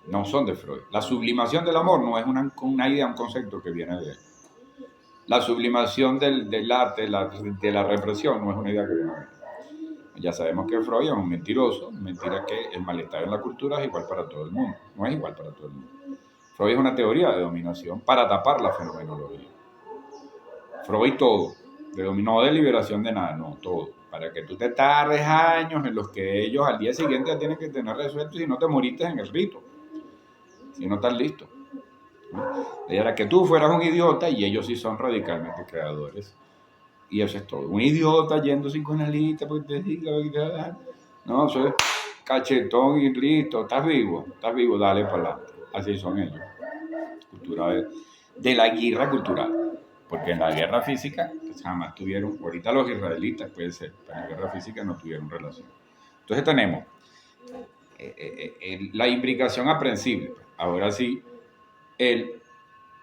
no son de Freud. La sublimación del amor no es una idea, un concepto que viene de él. La sublimación del arte, de la represión, no es una idea que viene de él. Ya sabemos que Freud es un mentiroso, mentira que el malestar en la cultura es igual para todo el mundo, no es igual para todo el mundo. Freud es una teoría de dominación para tapar la fenomenología. Freud todo, no de liberación de nada, no, todo. Para que tú te tardes años en los que ellos al día siguiente ya tienen que tener resuelto si no te moriste en el rito, si no estás listo. Era que tú fueras un idiota y ellos sí son radicalmente creadores. Y eso es todo. Un idiota yendo sin psicoanalista porque te diga lo que te va a dar. No, soy cachetón y listo. Estás vivo, dale para adelante. Así son ellos. Cultura de la guerra cultural. Porque en la guerra física pues, jamás tuvieron, ahorita los israelitas puede ser, pero en la guerra física no tuvieron relación. Entonces tenemos la imbricación aprensible. Ahora sí,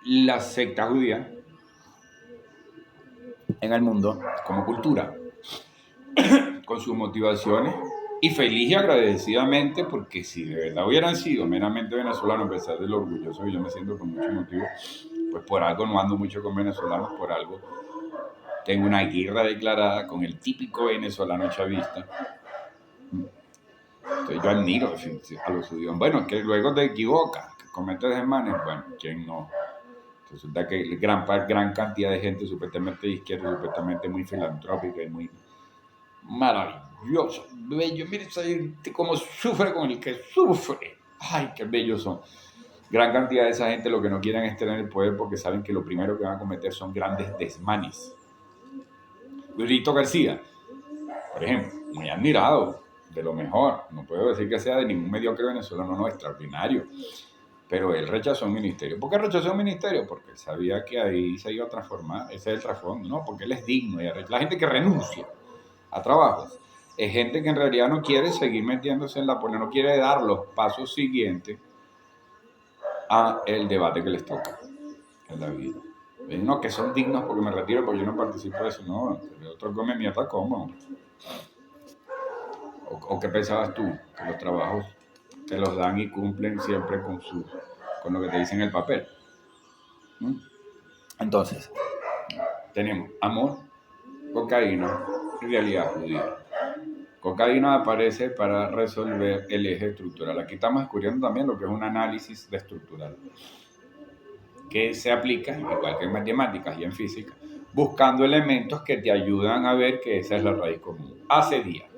la secta judía en el mundo como cultura, con sus motivaciones y feliz y agradecidamente, porque si de verdad hubieran sido meramente venezolanos, a pesar del orgulloso que yo me siento con muchos motivos, pues por algo no ando mucho con venezolanos, por algo tengo una guerra declarada con el típico venezolano chavista. Entonces yo admiro a los judíos. Bueno, que luego te equivocas, que cometes desmanes, bueno, ¿quién no? Resulta que gran cantidad de gente supuestamente de izquierda, supuestamente muy filantrópica y muy maravillosa, bello. Mire esa gente cómo sufre con el que sufre. Ay, qué bellos son. Gran cantidad de esa gente lo que no quieren es tener el poder porque saben que lo primero que van a cometer son grandes desmanes. Rito García, por ejemplo, muy admirado, de lo mejor. No puedo decir que sea de ningún mediocre venezolano, no, extraordinario. Pero él rechazó un ministerio. ¿Por qué rechazó un ministerio? Porque él sabía que ahí se iba a transformar. Ese es el trasfondo, ¿no? Porque él es digno. Y la gente que renuncia a trabajos es gente que en realidad no quiere seguir metiéndose en la política, no quiere dar los pasos siguientes a el debate que les toca en la vida. No, que son dignos porque me retiro, porque yo no participo de eso. No, el otro come mierda como. ¿O qué pensabas tú? Que los trabajos te los dan y cumplen siempre con lo que te dice en el papel. ¿Mm? Entonces, tenemos amor, cocaína y realidad judía. Cocaína aparece para resolver el eje estructural. Aquí estamos descubriendo también lo que es un análisis de estructural, que se aplica, igual que en matemáticas y en física, buscando elementos que te ayudan a ver que esa es la raíz común. Hace día.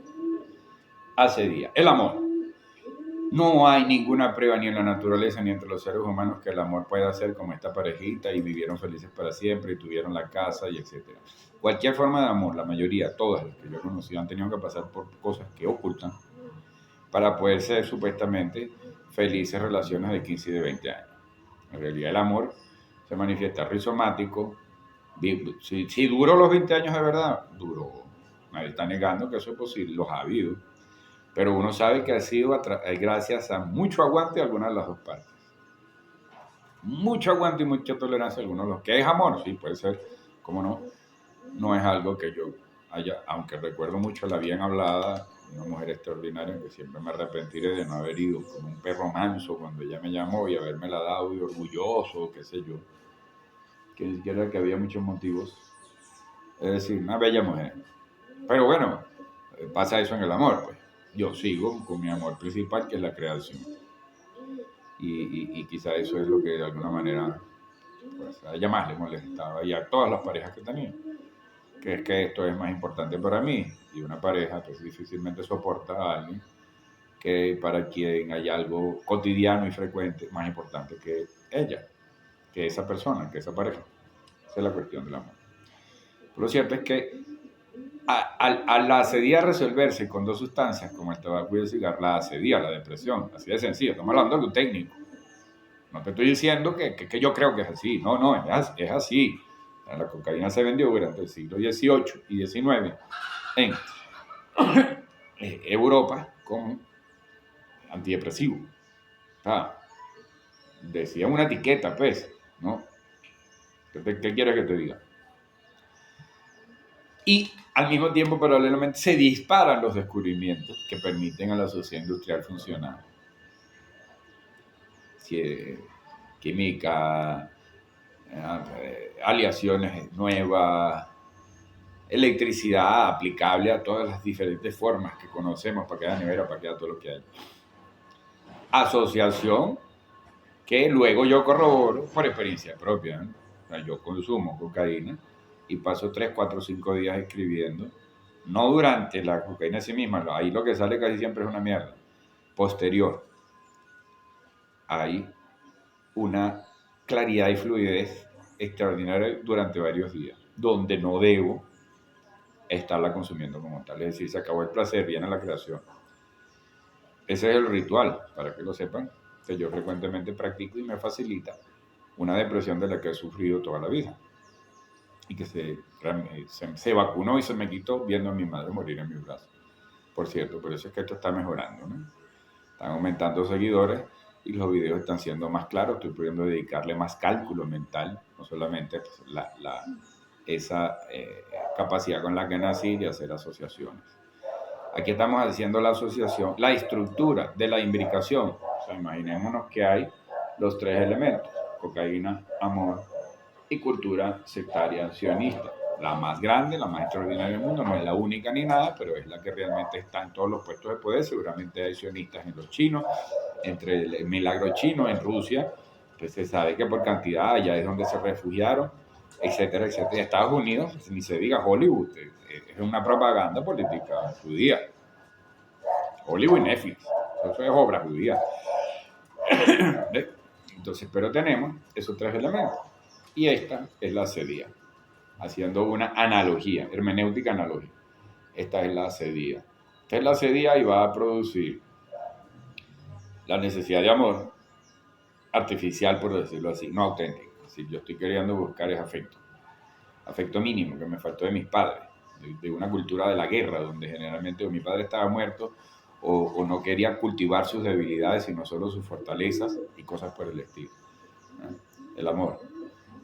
El amor. No hay ninguna prueba ni en la naturaleza ni entre los seres humanos que el amor pueda ser como esta parejita y vivieron felices para siempre y tuvieron la casa y etcétera. Cualquier forma de amor, la mayoría, todas las que yo he conocido, han tenido que pasar por cosas que ocultan para poder ser supuestamente felices relaciones de 15 y de 20 años. En realidad el amor se manifiesta rizomático. Si duró los 20 años de verdad, duró. Nadie está negando que eso es posible, los ha habido. Pero uno sabe que ha sido gracias a mucho aguante de algunas de las dos partes. Mucho aguante y mucha tolerancia de algunos de los que es amor, sí, puede ser, como no, no es algo que yo haya, aunque recuerdo mucho la bien hablada, una mujer extraordinaria que siempre me arrepentiré de no haber ido como un perro manso cuando ella me llamó y habérmela dado y orgulloso, qué sé yo, que ni siquiera que había muchos motivos, es decir, una bella mujer. Pero bueno, pasa eso en el amor, pues. Yo sigo con mi amor principal, que es la creación. Y quizá eso es lo que de alguna manera, pues, a ella más le molestaba y a todas las parejas que tenía. Que es que esto es más importante para mí. Y una pareja pues difícilmente soporta a alguien que para quien hay algo cotidiano y frecuente más importante que ella, que esa persona, que esa pareja. Esa es la cuestión del amor. Pero lo cierto es que A la acedía resolverse con dos sustancias como el tabaco y el cigarro, la acedía, la depresión, así de sencillo, estamos hablando de lo técnico. No te estoy diciendo que yo creo que es así, no, es así. La cocaína se vendió durante el siglo XVIII y XIX en Europa como antidepresivo. O sea, decía una etiqueta, pues, ¿no? ¿Qué quieres que te diga? Y al mismo tiempo, paralelamente, se disparan los descubrimientos que permiten a la sociedad industrial funcionar. Química, aleaciones nuevas, electricidad aplicable a todas las diferentes formas que conocemos, para cada nevera, para cada todo lo que hay. Asociación, que luego yo corroboro por experiencia propia, ¿no? O sea, yo consumo cocaína y paso 3, 4, 5 días escribiendo, no durante la cocaína en sí misma, ahí lo que sale casi siempre es una mierda. Posterior, hay una claridad y fluidez extraordinaria durante varios días, donde no debo estarla consumiendo como tal, es decir, se acabó el placer, viene la creación. Ese es el ritual, para que lo sepan, que yo frecuentemente practico y me facilita una depresión de la que he sufrido toda la vida y que se vacunó y se me quitó viendo a mi madre morir en mis brazos. Por cierto, por eso es que esto está mejorando, ¿no? Están aumentando seguidores y los videos están siendo más claros, estoy pudiendo dedicarle más cálculo mental, no solamente pues, esa capacidad con la que nací de hacer asociaciones. Aquí estamos haciendo la asociación, la estructura de la imbricación. O sea, imaginémonos que hay los tres elementos: cocaína, amor y cultura sectaria sionista. La más grande, la más extraordinaria del mundo, no es la única ni nada, pero es la que realmente está en todos los puestos de poder. Seguramente hay sionistas en los chinos, entre el milagro chino en Rusia, pues se sabe que por cantidad allá es donde se refugiaron, etcétera, etcétera. Estados Unidos, ni se diga Hollywood, es una propaganda política judía. Hollywood y Netflix, eso es obra judía. Entonces, pero tenemos esos tres elementos. Y esta es la acedía, haciendo una analogía, hermenéutica analógica. Esta es la acedía. Esta es la acedía y va a producir la necesidad de amor artificial, por decirlo así, no auténtico. Si yo estoy queriendo buscar es afecto. Afecto mínimo que me faltó de mis padres, de una cultura de la guerra, donde generalmente mi padre estaba muerto o no quería cultivar sus debilidades, sino solo sus fortalezas y cosas por el estilo. El amor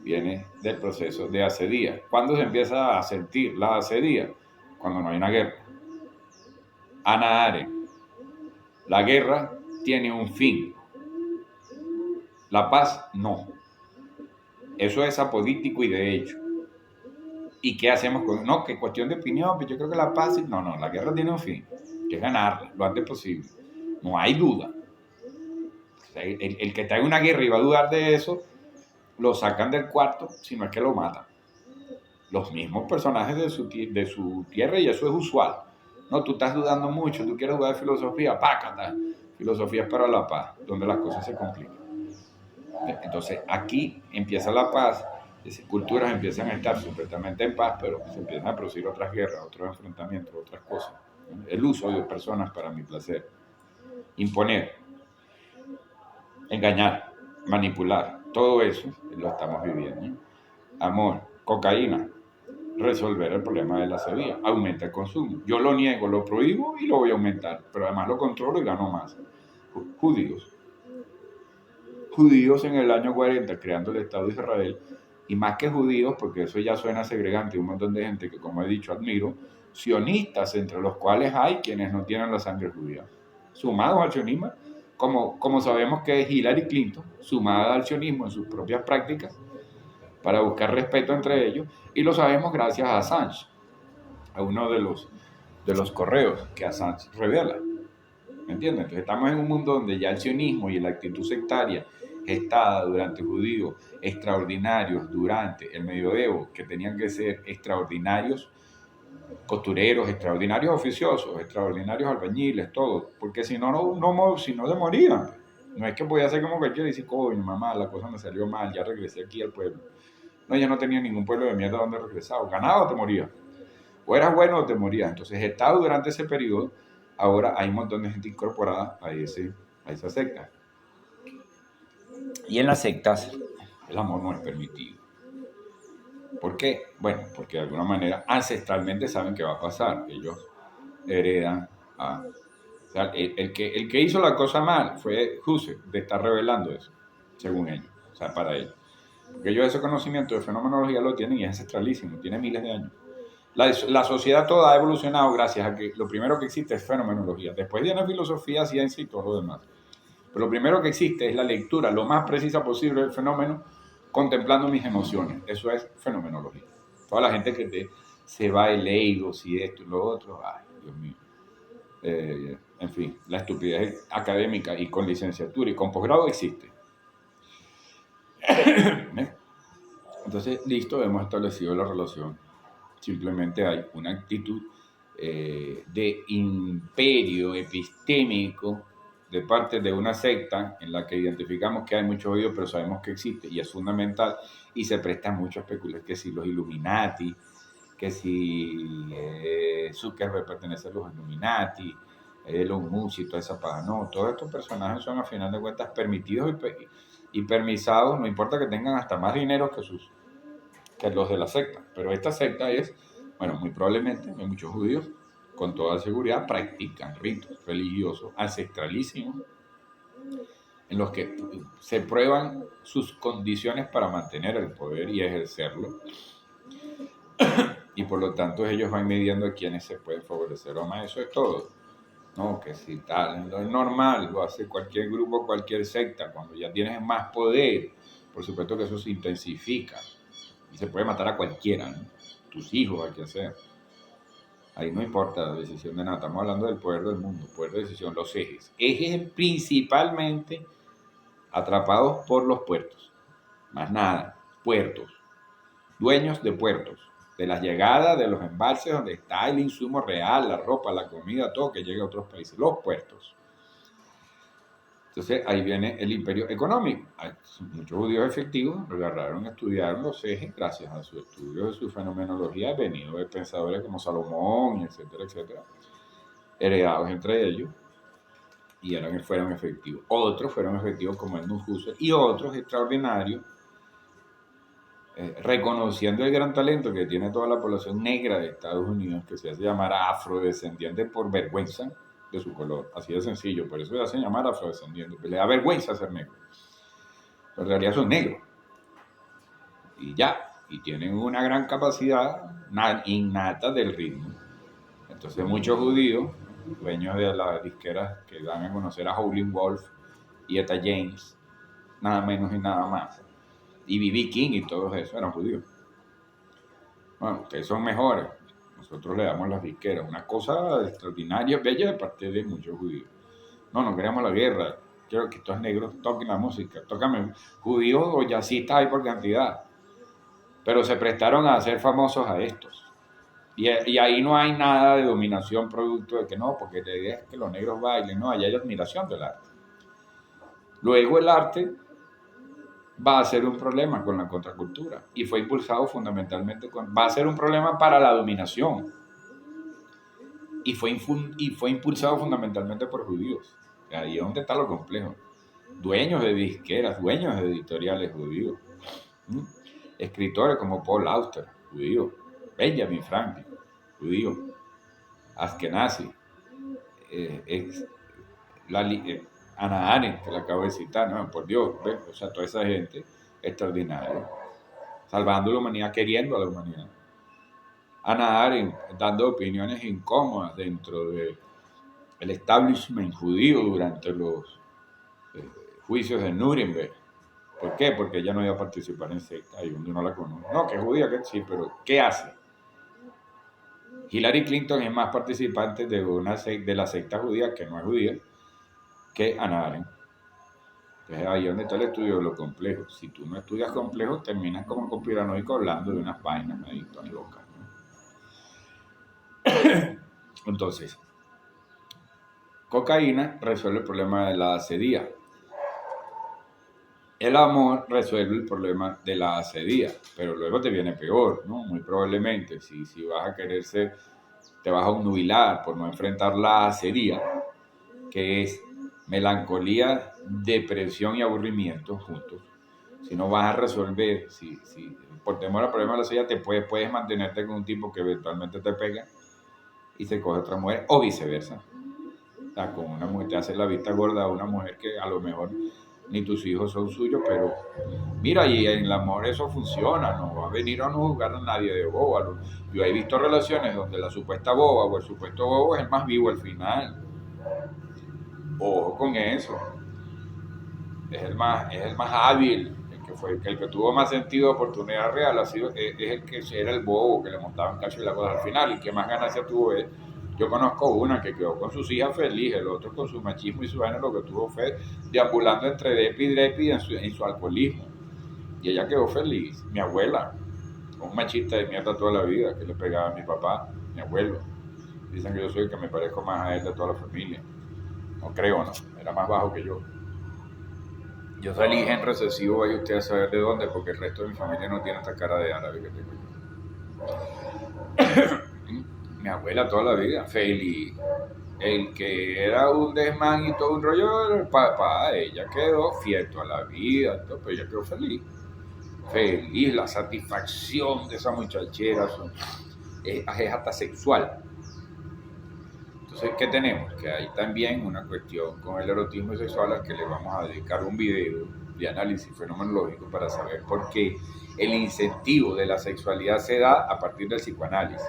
viene del proceso de acedía. ¿Cuándo se empieza a sentir la acedía? Cuando no hay una guerra. Hannah Arendt: la guerra tiene un fin, la paz no. Eso es apolítico y de hecho. ¿Y qué hacemos con...? No, que cuestión de opinión, pues yo creo que la paz... No, la guerra tiene un fin, que es ganarla lo antes posible. No hay duda. O sea, el que trae una guerra y va a dudar de eso, lo sacan del cuarto, si no es que lo matan. Los mismos personajes de su tierra, y eso es usual. No, tú estás dudando mucho, tú quieres jugar de filosofía, pácata. Filosofía es para la paz, donde las cosas se complican. Entonces, aquí empieza la paz, culturas empiezan a estar supuestamente en paz, pero se empiezan a producir otras guerras, otros enfrentamientos, otras cosas. El uso de personas para mi placer. Imponer, engañar, manipular, todo eso lo estamos viviendo. Amor, cocaína, resolver el problema de la acedía, aumenta el consumo. Yo lo niego, lo prohíbo y lo voy a aumentar, pero además lo controlo y gano más. Judíos en el año 40 creando el Estado de Israel, y más que judíos, porque eso ya suena segregante, un montón de gente que, como he dicho, admiro, sionistas, entre los cuales hay quienes no tienen la sangre judía, sumados al sionismo, como sabemos que es Hillary Clinton, sumada al sionismo en sus propias prácticas, para buscar respeto entre ellos, y lo sabemos gracias a Assange, a uno de los correos que Assange revela. ¿Me entiendes? Entonces estamos en un mundo donde ya el sionismo y la actitud sectaria gestada durante judíos extraordinarios durante el medioevo, que tenían que ser extraordinarios costureros, extraordinarios oficiosos, extraordinarios albañiles, todos, porque si no se morían. No es que podía ser como cualquiera y decir, coño, mamá, la cosa me salió mal, ya regresé aquí al pueblo. No, ya no tenía ningún pueblo de mierda donde regresar, ganaba o te moría. O eras bueno o te morías. Entonces, estado durante ese periodo, ahora hay un montón de gente incorporada a esa secta. Y en las sectas, el amor no es permitido. ¿Por qué? Bueno, porque de alguna manera ancestralmente saben qué va a pasar. Ellos heredan a... O sea, el que hizo la cosa mal fue Husserl, de estar revelando eso, según ellos, o sea, para ellos. Porque ellos ese conocimiento de fenomenología lo tienen y es ancestralísimo, tiene miles de años. La sociedad toda ha evolucionado gracias a que lo primero que existe es fenomenología. Después viene filosofía, ciencia y todo lo demás. Pero lo primero que existe es la lectura lo más precisa posible del fenómeno, contemplando mis emociones. Eso es fenomenología. Toda la gente que se va el ego, si esto y lo otro, ay, Dios mío. En fin, la estupidez académica y con licenciatura y con posgrado existe. Entonces, listo, hemos establecido la relación. Simplemente hay una actitud de imperio epistémico de parte de una secta en la que identificamos que hay mucho odio, pero sabemos que existe y es fundamental y se presta mucho a especular que si los Illuminati, que si Zuckerberg pertenece a los Illuminati, Elon Musk y toda esa paja. No, todos estos personajes son a final de cuentas permitidos y permisados, no importa que tengan hasta más dinero que los de la secta. Pero esta secta es, bueno, muy probablemente, hay muchos judíos, con toda seguridad, practican ritos religiosos ancestralísimos en los que se prueban sus condiciones para mantener el poder y ejercerlo. Y por lo tanto ellos van midiendo a quienes se pueden favorecer o más. Eso es todo. No, que si tal, no es normal, lo hace cualquier grupo, cualquier secta. Cuando ya tienes más poder, por supuesto que eso se intensifica. Y se puede matar a cualquiera, ¿no? Tus hijos, hay que hacer. Ahí no importa la decisión de nada, estamos hablando del poder del mundo, poder de decisión, los ejes. Ejes principalmente atrapados por los puertos, más nada, puertos, dueños de puertos, de las llegadas, de los embalses donde está el insumo real, la ropa, la comida, todo que llegue a otros países, los puertos. Entonces ahí viene el imperio económico. Muchos judíos efectivos agarraron, estudiaron los ejes gracias a su estudio de su fenomenología, venido de pensadores como Salomón, etcétera, etcétera, heredados entre ellos, y fueron efectivos. Otros fueron efectivos como Edmund Husserl y otros extraordinarios, reconociendo el gran talento que tiene toda la población negra de Estados Unidos, que se hace llamar afrodescendiente por vergüenza de su color, así de sencillo, por eso se hacen llamar afrodescendientes, le da vergüenza ser negro, pero en realidad son negros, y ya, y tienen una gran capacidad innata del ritmo. Entonces muchos judíos, dueños de las disqueras que dan a conocer a Howlin' Wolf y Etta James, nada menos y nada más, y B.B. King y todos esos eran judíos. Bueno, ustedes son mejores, nosotros le damos las disqueras, una cosa extraordinaria, bella de parte de muchos judíos. No queremos la guerra, quiero que estos negros toquen la música, tócame, judíos o jazzistas hay por cantidad, pero se prestaron a hacer famosos a estos. Y ahí no hay nada de dominación producto de que no, porque la idea es que los negros bailen, no, allá hay admiración del arte. Luego el arte va a ser un problema con la contracultura y fue impulsado fundamentalmente va a ser un problema para la dominación y fue impulsado fundamentalmente por judíos. Ahí es donde está lo complejo. Dueños de disqueras, dueños de editoriales judíos, escritores como Paul Auster, judío, Benjamin Franklin, judío, Ashkenazi, Hannah Arendt, que la acabo de citar, no, por Dios, ¿ves? O sea, toda esa gente extraordinaria, salvando la humanidad, queriendo a la humanidad. Hannah Arendt dando opiniones incómodas dentro del establishment judío durante los juicios de Nuremberg. ¿Por qué? Porque ella no iba a participar en secta y uno no la conoce. No, que es judía, que sí, pero ¿qué hace? Hillary Clinton es más participante de la secta judía, que no es judía, que Hannah Arendt. Entonces ahí es donde está el estudio de lo complejo. Si tú no estudias complejo, terminas como conspiranoico hablando de unas vainas ahí tan locas, ¿no? Entonces, cocaína resuelve el problema de la acidez. El amor resuelve el problema de la asedía, pero luego te viene peor, ¿no? Muy probablemente, si vas a querer ser, te vas a obnubilar por no enfrentar la asedía, que es melancolía, depresión y aburrimiento juntos. Si no vas a resolver, si por temor al problema de la asedía, puedes mantenerte con un tipo que eventualmente te pega y se coge otra mujer, o viceversa. O sea, con una mujer te hace la vista gorda a una mujer que a lo mejor ni tus hijos son suyos, pero mira, y en el amor eso funciona, no va a venir a no juzgar a nadie de boba. Yo he visto relaciones donde la supuesta boba o el supuesto bobo es el más vivo al final. Ojo con eso. Es el más hábil, el que tuvo más sentido de oportunidad real es el que era el bobo que le montaban cacho y la cosa al final, y que más ganancia tuvo él. Yo conozco una que quedó con sus hijas feliz, el otro con su machismo y su vaina, lo que tuvo fue deambulando entre depi y drepi en su alcoholismo. Y ella quedó feliz. Mi abuela, un machista de mierda toda la vida, que le pegaba a mi papá, mi abuelo. Dicen que yo soy el que me parezco más a él de toda la familia. No creo, no. Era más bajo que yo. Yo salí gen recesivo, vaya usted a saber de dónde, porque el resto de mi familia no tiene esta cara de árabe que tengo yo. Mi abuela toda la vida, feliz. El que era un desmán y todo un rollo, el papá, ella quedó fieto a la vida, pero ella quedó feliz. Feliz, la satisfacción de esa muchachera es hasta sexual. Entonces, ¿qué tenemos? Que hay también una cuestión con el erotismo sexual al que le vamos a dedicar un video de análisis fenomenológico para saber por qué el incentivo de la sexualidad se da a partir del psicoanálisis,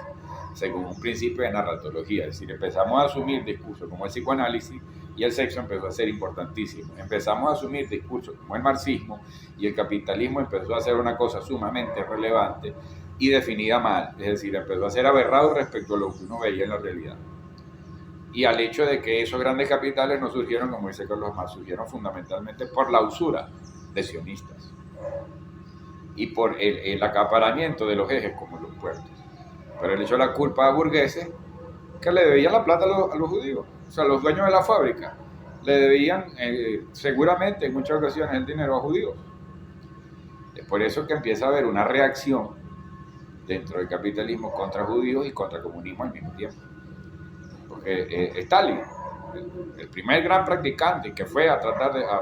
según un principio de narratología. Es decir, empezamos a asumir discursos como el psicoanálisis y el sexo empezó a ser importantísimo. Empezamos a asumir discursos como el marxismo y el capitalismo empezó a ser una cosa sumamente relevante y definida mal. Es decir, empezó a ser aberrado respecto a lo que uno veía en la realidad. Y al hecho de que esos grandes capitales no surgieron, como dice Carlos Marx, surgieron fundamentalmente por la usura de sionistas y por el acaparamiento de los ejes como los puertos. Pero el hecho de la culpa a burgueses que le debían la plata a los judíos, o sea, los dueños de la fábrica le debían seguramente en muchas ocasiones el dinero a judíos. Es por eso que empieza a haber una reacción dentro del capitalismo contra judíos y contra comunismo al mismo tiempo. Stalin, el primer gran practicante que fue a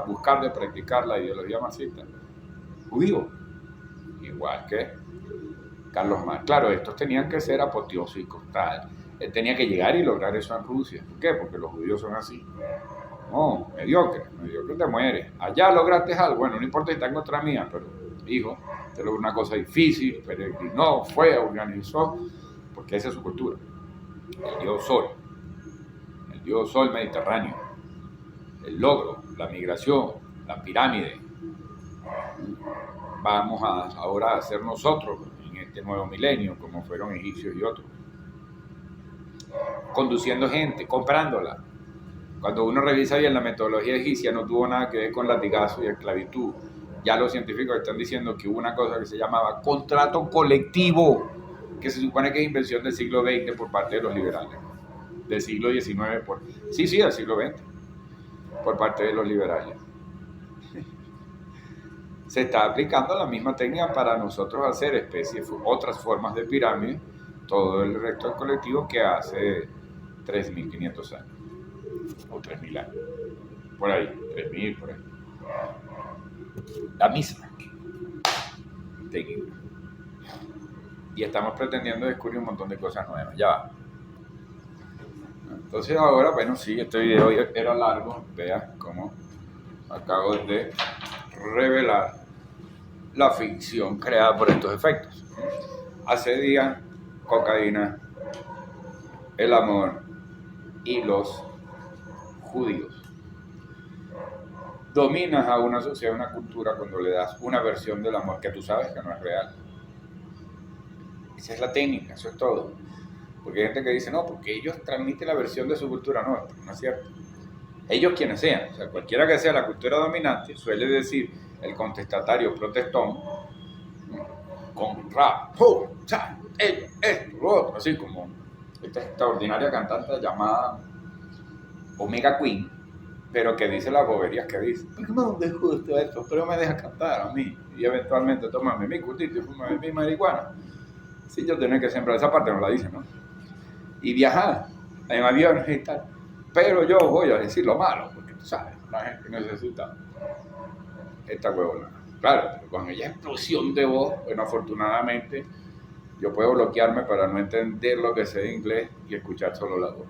buscar de practicar la ideología marxista, judío, igual que Carlos Marx. Claro, estos tenían que ser apoteósicos, tal. Él tenía que llegar y lograr eso en Rusia. ¿Por qué? Porque los judíos son así. No, mediocre te mueres. Allá lograste algo, bueno, no importa si está en contra mía, pero hijo, te logró una cosa difícil, peregrinó, fue, organizó, porque esa es su cultura. El dios sol mediterráneo, el logro, la migración, la pirámide. Vamos ahora a ser nosotros en este nuevo milenio, como fueron egipcios y otros, conduciendo gente, comprándola. Cuando uno revisa bien la metodología egipcia, no tuvo nada que ver con latigazo y esclavitud. Ya los científicos están diciendo que hubo una cosa que se llamaba contrato colectivo, que se supone que es invención del siglo XX por parte de los liberales. Del siglo XIX, del siglo XX, por parte de los liberales. Se está aplicando la misma técnica para nosotros hacer otras formas de pirámide, todo el resto del colectivo que hace 3.500 años, o 3.000 años, por ahí, 3.000, por ahí. La misma técnica. Y estamos pretendiendo descubrir un montón de cosas nuevas, ya va. Entonces ahora, bueno, sí, este video era largo, vean cómo acabo de revelar la ficción creada por estos efectos. Asedía, cocaína, el amor y los judíos. Dominas a una sociedad, una cultura cuando le das una versión del amor que tú sabes que no es real. Esa es la técnica, eso es todo. Porque hay gente que dice, no, porque ellos transmiten la versión de su cultura. No es cierto. Ellos quienes sean, o sea, cualquiera que sea la cultura dominante, suele decir el contestatario protestón, con rap, ellos, esto, lo otro, así como esta extraordinaria cantante llamada Omega Queen, pero que dice las boberías que dice. Pues no, es justo esto, pero me deja cantar a mí y eventualmente tomarme mi cutito y fumarme mi marihuana. Sí, yo tengo que sembrar esa parte, no la dice, ¿no? Y viajar en aviones y tal. Pero yo voy a decir lo malo, porque tú sabes, la gente necesita esta huevona. Claro, pero con ella explosión de voz, bueno, afortunadamente, yo puedo bloquearme para no entender lo que sé de inglés y escuchar solo la voz.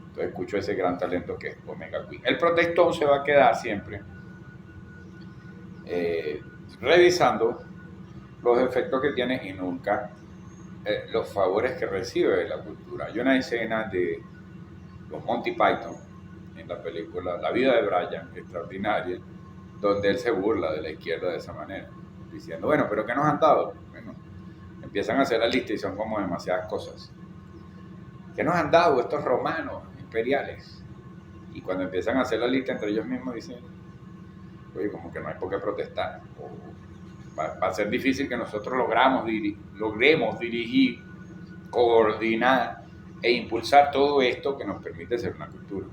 Entonces escucho ese gran talento que es Omega Queen. El protestón se va a quedar siempre revisando los efectos que tiene y nunca los favores que recibe de la cultura. Hay una escena de los Monty Python en la película La vida de Brian, extraordinaria, donde él se burla de la izquierda de esa manera, diciendo, bueno, pero ¿qué nos han dado? Bueno, empiezan a hacer la lista y son como demasiadas cosas. ¿Qué nos han dado estos romanos imperiales? Y cuando empiezan a hacer la lista entre ellos mismos dicen, oye, como que no hay por qué protestar. Va a ser difícil que nosotros logremos dirigir, coordinar e impulsar todo esto que nos permite ser una cultura.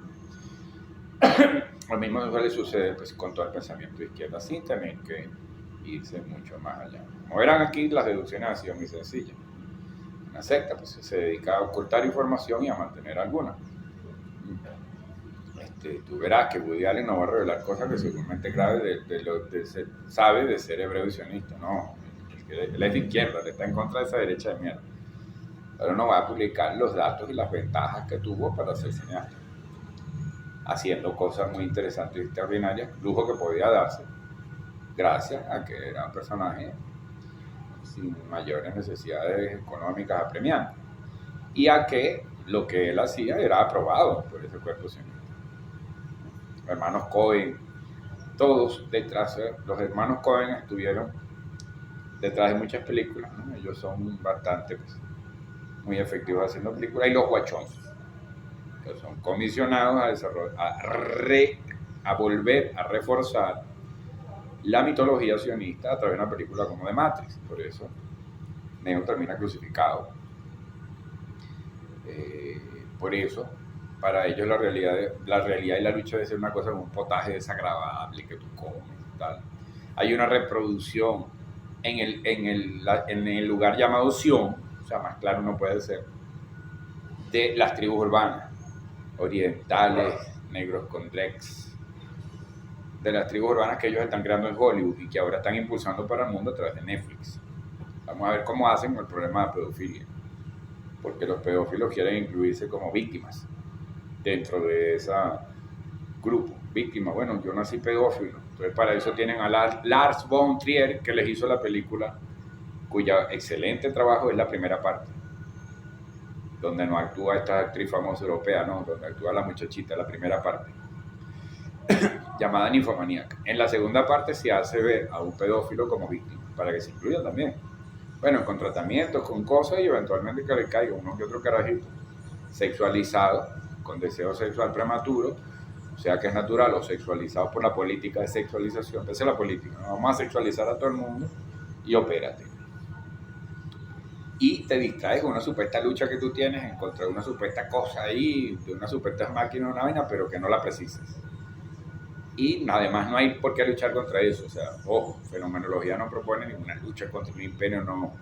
Lo mismo suele suceder pues, con todo el pensamiento de izquierda, sin tener que irse mucho más allá. Como verán aquí, las deducciones han sido muy sencillas. Una secta pues, se dedica a ocultar información y a mantener alguna. Tú verás que Woody Allen no va a revelar cosas que seguramente graves de lo que se sabe de ser hebreo y sionista. No, él es de izquierda, él está en contra de esa derecha de mierda. Pero no va a publicar los datos y las ventajas que tuvo para ser cineasta, haciendo cosas muy interesantes y extraordinarias, lujo que podía darse gracias a que era un personaje sin mayores necesidades económicas apremiantes y a que lo que él hacía era aprobado por ese cuerpo sionista. Los hermanos Cohen, todos detrás, los hermanos Cohen estuvieron detrás de muchas películas, ¿no? Ellos son bastante pues, muy efectivos haciendo películas, y los Wachowski, que son comisionados a desarrollar, a volver a reforzar la mitología sionista a través de una película como The Matrix. Por eso Neo termina crucificado. Por eso, para ellos la realidad y la lucha debe ser una cosa como un potaje desagradable que tú comes y tal. Hay una reproducción en el lugar llamado Sion, o sea, más claro no puede ser, de las tribus urbanas, orientales, negros con dreads, de las tribus urbanas que ellos están creando en Hollywood y que ahora están impulsando para el mundo a través de Netflix. Vamos a ver cómo hacen el problema de pedofilia, porque los pedófilos quieren incluirse como víctimas dentro de ese grupo. Víctimas, bueno, yo nací pedófilo, entonces para eso tienen a Lars von Trier, que les hizo la película, cuya excelente trabajo es la primera parte, donde no actúa esta actriz famosa europea, no, donde actúa la muchachita, la primera parte, llamada Ninfomaníaca. En la segunda parte se hace ver a un pedófilo como víctima, para que se incluya también. Bueno, con tratamientos, con cosas, y eventualmente que le caiga uno que otro carajito sexualizado, con deseo sexual prematuro, o sea que es natural, o sexualizado por la política de sexualización. Esa es la política, ¿no? Vamos a sexualizar a todo el mundo y opérate. Y te distraes con una supuesta lucha que tú tienes en contra de una supuesta cosa ahí, de una supuesta máquina o una vaina, pero que no la precisas. Y además no hay por qué luchar contra eso. O sea, ojo, fenomenología no propone ninguna lucha contra un imperio, no.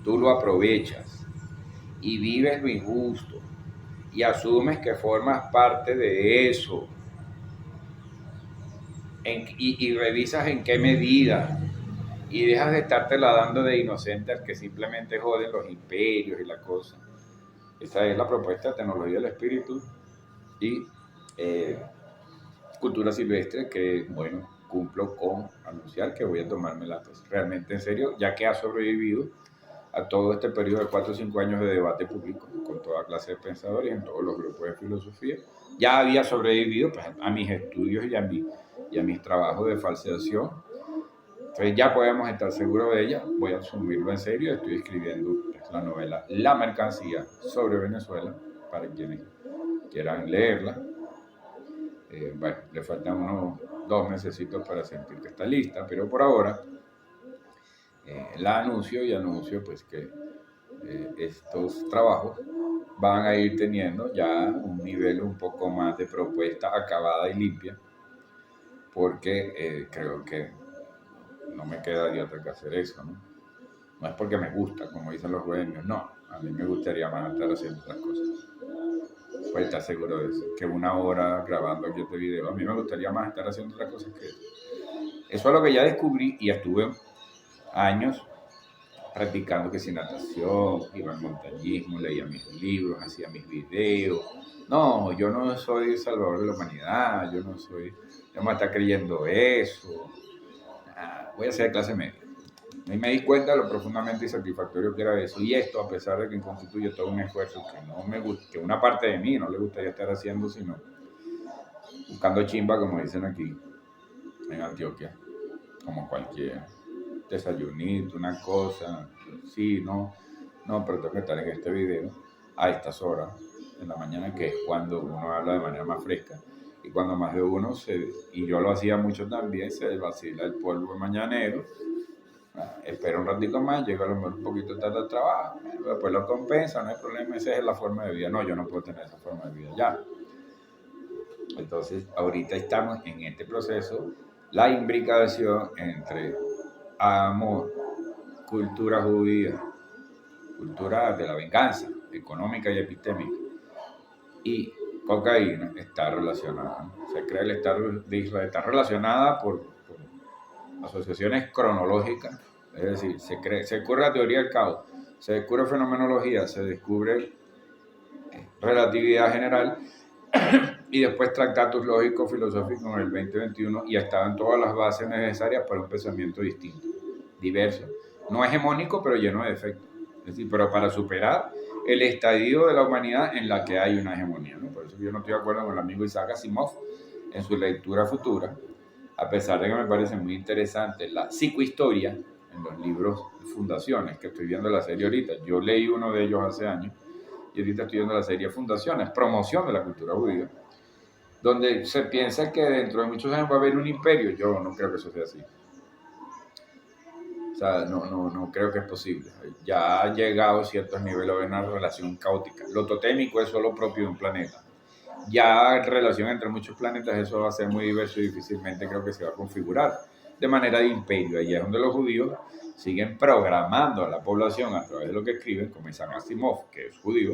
Tú lo aprovechas y vives lo injusto y asumes que formas parte de eso y revisas en qué medida y dejas de estártela dando de inocente al que simplemente joden los imperios y la cosa. Esa es la propuesta de tecnología del espíritu y cultura silvestre, que bueno, cumplo con anunciar que voy a tomármela pues, realmente en serio, ya que ha sobrevivido a todo este periodo de 4 o 5 años de debate público con toda clase de pensadores en todos los grupos de filosofía. Ya había sobrevivido pues, a mis estudios y a mis trabajos de falseación. Entonces ya podemos estar seguros de ella. Voy a asumirlo en serio. Estoy escribiendo pues, la novela La Mercancía sobre Venezuela para quienes quieran leerla. Bueno, le faltan unos 2 mesecitos para sentir que está lista, pero por ahora la anuncio pues que estos trabajos van a ir teniendo ya un nivel un poco más de propuesta acabada y limpia, porque creo que no me queda de otra que hacer eso, ¿no? No es porque me gusta, como dicen los bohemios, no, a mí me gustaría más estar haciendo otras cosas. Pues estar seguro de eso, que una hora grabando aquí este video, a mí me gustaría más estar haciendo otras cosas que eso. Eso es lo que ya descubrí y estuve años practicando que si natación, iba al montañismo, leía mis libros, hacía mis videos. No, yo no soy salvador de la humanidad, yo no me está creyendo eso. Voy a hacer clase media. Y me di cuenta de lo profundamente insatisfactorio que era eso. Y esto, a pesar de que constituye todo un esfuerzo que no me gusta, que una parte de mí no le gustaría estar haciendo, sino buscando chimba, como dicen aquí en Antioquia, como cualquier desayunito, una cosa, sí, no, pero tengo que estar en este video a estas horas en la mañana, que es cuando uno habla de manera más fresca y cuando más de uno y yo lo hacía mucho también, se vacila el polvo mañanero. Espera un ratito más, llega a lo mejor un poquito tarde al trabajo, después lo compensa, no hay problema, esa es la forma de vida. No, yo no puedo tener esa forma de vida ya. Entonces, ahorita estamos en este proceso, la imbricación entre amor, cultura judía, cultura de la venganza, económica y epistémica, y cocaína está relacionada. Se cree el Estado de Israel está relacionada por asociaciones cronológicas, es decir, se descubre la teoría del caos, se descubre fenomenología, se descubre relatividad general y después tratados lógicos filosóficos en el 2021 y estaban todas las bases necesarias para un pensamiento distinto, diverso, no hegemónico pero lleno de defectos, es decir, pero para superar el estadio de la humanidad en la que hay una hegemonía, ¿no? Por eso yo no estoy de acuerdo con el amigo Isaac Asimov en su lectura futura, a pesar de que me parece muy interesante la psicohistoria en los libros Fundaciones, que estoy viendo la serie ahorita. Yo leí uno de ellos hace años y ahorita estoy viendo la serie Fundaciones, promoción de la cultura judía, donde se piensa que dentro de muchos años va a haber un imperio. Yo no creo que eso sea así. O sea, no creo que es posible. Ya ha llegado a ciertos niveles de una relación caótica. Lo totémico es solo propio de un planeta. Ya en relación entre muchos planetas eso va a ser muy diverso y difícilmente creo que se va a configurar de manera de imperio. Allí es donde los judíos siguen programando a la población a través de lo que escriben, como Isaac Asimov, que es judío,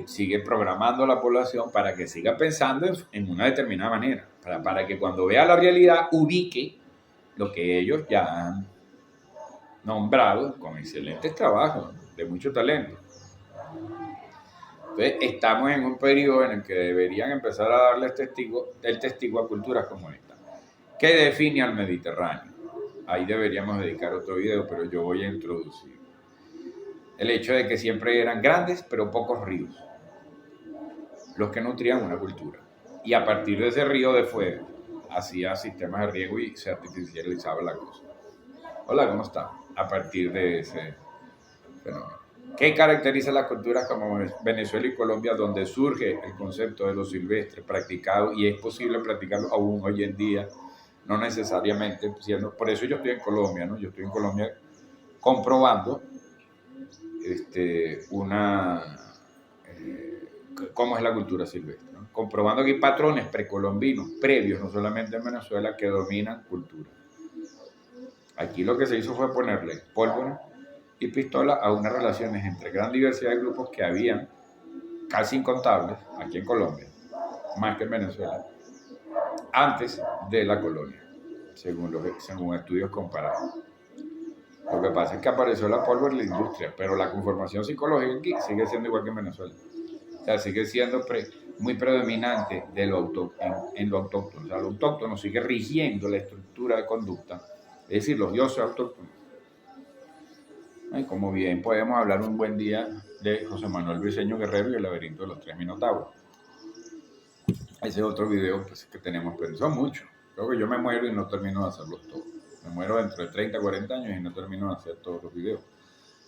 sigue programando a la población para que siga pensando en una determinada manera, para que cuando vea la realidad ubique lo que ellos ya han nombrado con excelentes trabajos, de mucho talento. Entonces, estamos en un periodo en el que deberían empezar a darle el testigo a culturas como esta. ¿Qué define al Mediterráneo? Ahí deberíamos dedicar otro video, pero yo voy a introducir el hecho de que siempre eran grandes, pero pocos ríos, los que nutrían una cultura. Y a partir de ese río de fuego, hacía sistemas de riego y se artificializaba la cosa. Hola, ¿cómo está? A partir de ese fenómeno. ¿Qué caracteriza las culturas como Venezuela y Colombia, donde surge el concepto de lo silvestre practicado y es posible practicarlo aún hoy en día? No necesariamente siendo, por eso yo estoy en Colombia, ¿no? Yo estoy en Colombia comprobando cómo es la cultura silvestre, ¿no? Comprobando que hay patrones precolombinos previos, no solamente en Venezuela, que dominan cultura. Aquí lo que se hizo fue ponerle pólvora y pistola a unas relaciones entre gran diversidad de grupos que habían casi incontables aquí en Colombia, más que en Venezuela, antes de la colonia, según estudios comparados. Lo que pasa es que apareció la pólvora en la industria, pero la conformación psicológica aquí sigue siendo igual que en Venezuela. O sea, sigue siendo muy predominante en lo autóctono. O sea, lo autóctono sigue rigiendo la estructura de conducta, es decir, los dioses autóctonos. Como bien podemos hablar un buen día de José Manuel Briceño Guerrero y el laberinto de los 3 Minotauros. Ese es otro video que tenemos, pero son muchos. Creo que yo me muero y no termino de hacerlos todos. Me muero dentro de 30, 40 años y no termino de hacer todos los videos,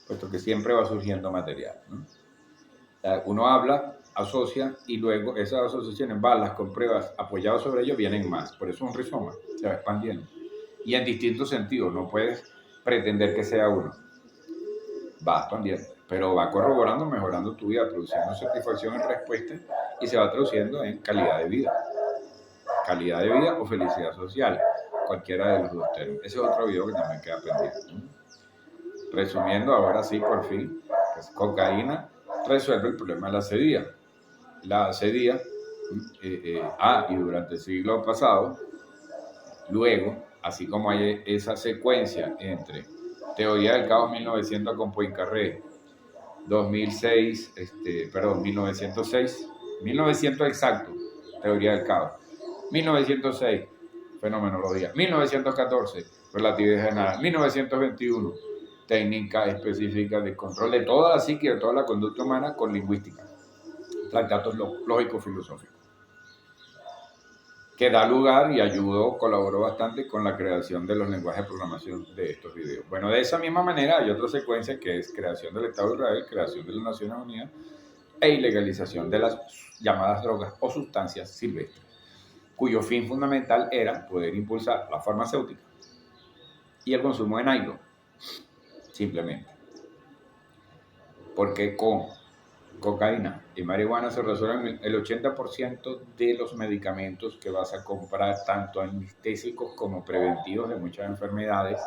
puesto que siempre va surgiendo material, ¿no? O sea, uno habla, asocia y luego esas asociaciones, balas con pruebas apoyadas sobre ello, vienen más. Por eso es un rizoma, se va expandiendo. Y en distintos sentidos, no puedes pretender que sea uno. va expandiendo, pero va corroborando, mejorando tu vida, produciendo satisfacción en respuesta y se va traduciendo en calidad de vida o felicidad social, cualquiera de los dos términos. Ese es otro video que también queda pendiente. Resumiendo, ahora sí, por fin, pues, cocaína resuelve el problema de la sedía. La sedía, y durante el siglo pasado, luego, así como hay esa secuencia entre Teoría del Caos 1900 con Poincaré, 2006, 1900 exacto, Teoría del Caos, 1906, fenomenología, 1914, relatividad general, 1921, técnica específica de control de toda la psique, de toda la conducta humana con lingüística, tratatos lógicos filosóficos, que da lugar y colaboró bastante con la creación de los lenguajes de programación de estos videos. Bueno, de esa misma manera hay otra secuencia que es creación del Estado de Israel, creación de las Naciones Unidas e ilegalización de las llamadas drogas o sustancias silvestres, cuyo fin fundamental era poder impulsar la farmacéutica y el consumo de nylon, simplemente. Porque con cocaína y marihuana se resuelven el 80% de los medicamentos que vas a comprar, tanto anestésicos como preventivos de muchas enfermedades,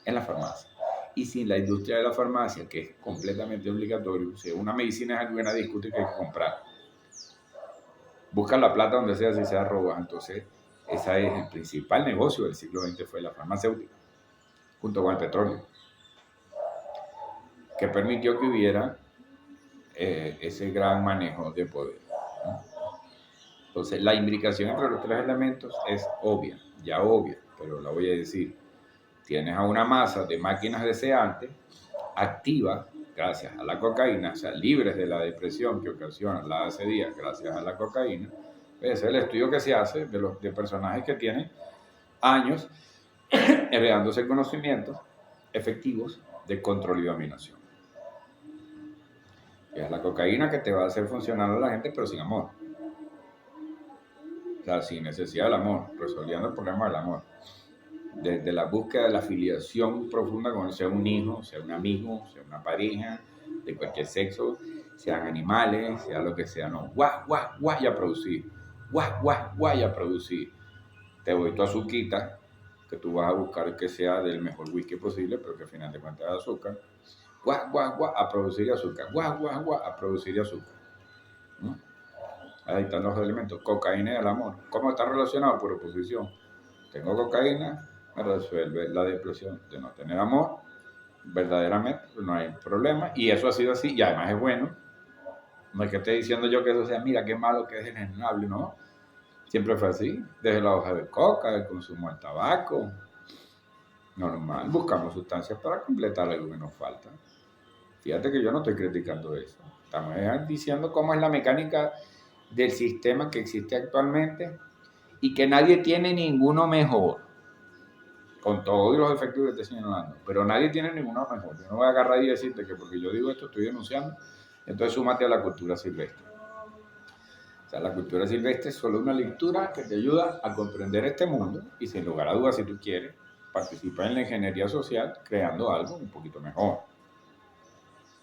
en la farmacia. Y sin la industria de la farmacia, que es completamente obligatorio, si una medicina es algo que nadie discute que hay que comprar, busca la plata donde sea, si sea roba. Entonces, ese es el principal negocio del siglo XX, fue la farmacéutica, junto con el petróleo, que permitió que hubiera ese gran manejo de poder, ¿no? Entonces, la imbricación entre los tres elementos es obvia, pero la voy a decir. Tienes a una masa de máquinas deseantes activa gracias a la cocaína, o sea, libres de la depresión que ocasiona la acidez gracias a la cocaína. Ese es el estudio que se hace de personajes que tienen años heredándose conocimientos efectivos de control y dominación. Es la cocaína que te va a hacer funcionar a la gente, pero sin amor. O sea, sin necesidad del amor, resolviendo el problema del amor. Desde la búsqueda de la afiliación profunda con sea un hijo, sea un amigo, sea una pareja, de cualquier sexo, sean animales, sea lo que sea, no, guay a producir, guay a producir. Te doy tu azuquita, que tú vas a buscar que sea del mejor whisky posible, pero que al final de cuentas es azúcar, guay a producir azúcar, guay a producir azúcar. ¿No? Ahí están los elementos, cocaína y el amor. ¿Cómo está relacionado? Por oposición. Tengo cocaína, me resuelve la depresión de no tener amor, verdaderamente, no hay problema, y eso ha sido así, y además es bueno. No es que esté diciendo yo que eso sea, mira qué malo que es envenenable, no. Siempre fue así, desde la hoja de coca, el consumo del tabaco, normal, buscamos sustancias para completar algo que nos falta. Fíjate que yo no estoy criticando eso, estamos diciendo cómo es la mecánica del sistema que existe actualmente y que nadie tiene ninguno mejor, con todos los efectos que te estoy señalando, pero nadie tiene ninguno mejor. Yo no voy a agarrar y decirte que porque yo digo esto estoy denunciando, entonces súmate a la cultura silvestre. O sea, la cultura silvestre es solo una lectura que te ayuda a comprender este mundo y sin lugar a dudas, si tú quieres, participa en la ingeniería social creando algo un poquito mejor.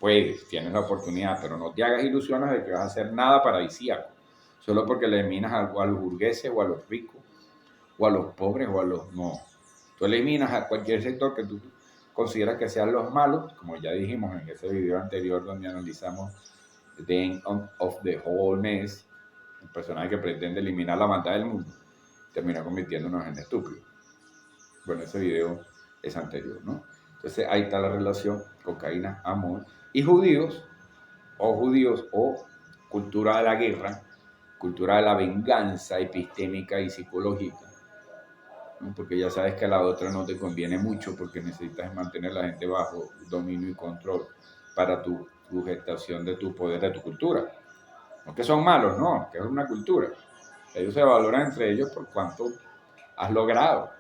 Puedes, tienes la oportunidad, pero no te hagas ilusiones de que vas a hacer nada paradisíaco, solo porque le eliminas a los burgueses o a los ricos, o a los pobres o a los no. Tú eliminas a cualquier sector que tú consideras que sean los malos, como ya dijimos en ese video anterior donde analizamos The End of the Whole Mess, el personaje que pretende eliminar la maldad del mundo, termina convirtiéndonos en estúpidos. Bueno, ese video es anterior, ¿no? Entonces ahí está la relación cocaína, amor, y judíos o cultura de la guerra, cultura de la venganza epistémica y psicológica, ¿no? Porque ya sabes que a la otra no te conviene mucho porque necesitas mantener a la gente bajo dominio y control para tu gestación de tu poder, de tu cultura. No que son malos, no, que es una cultura. Ellos se valoran entre ellos por cuánto has logrado.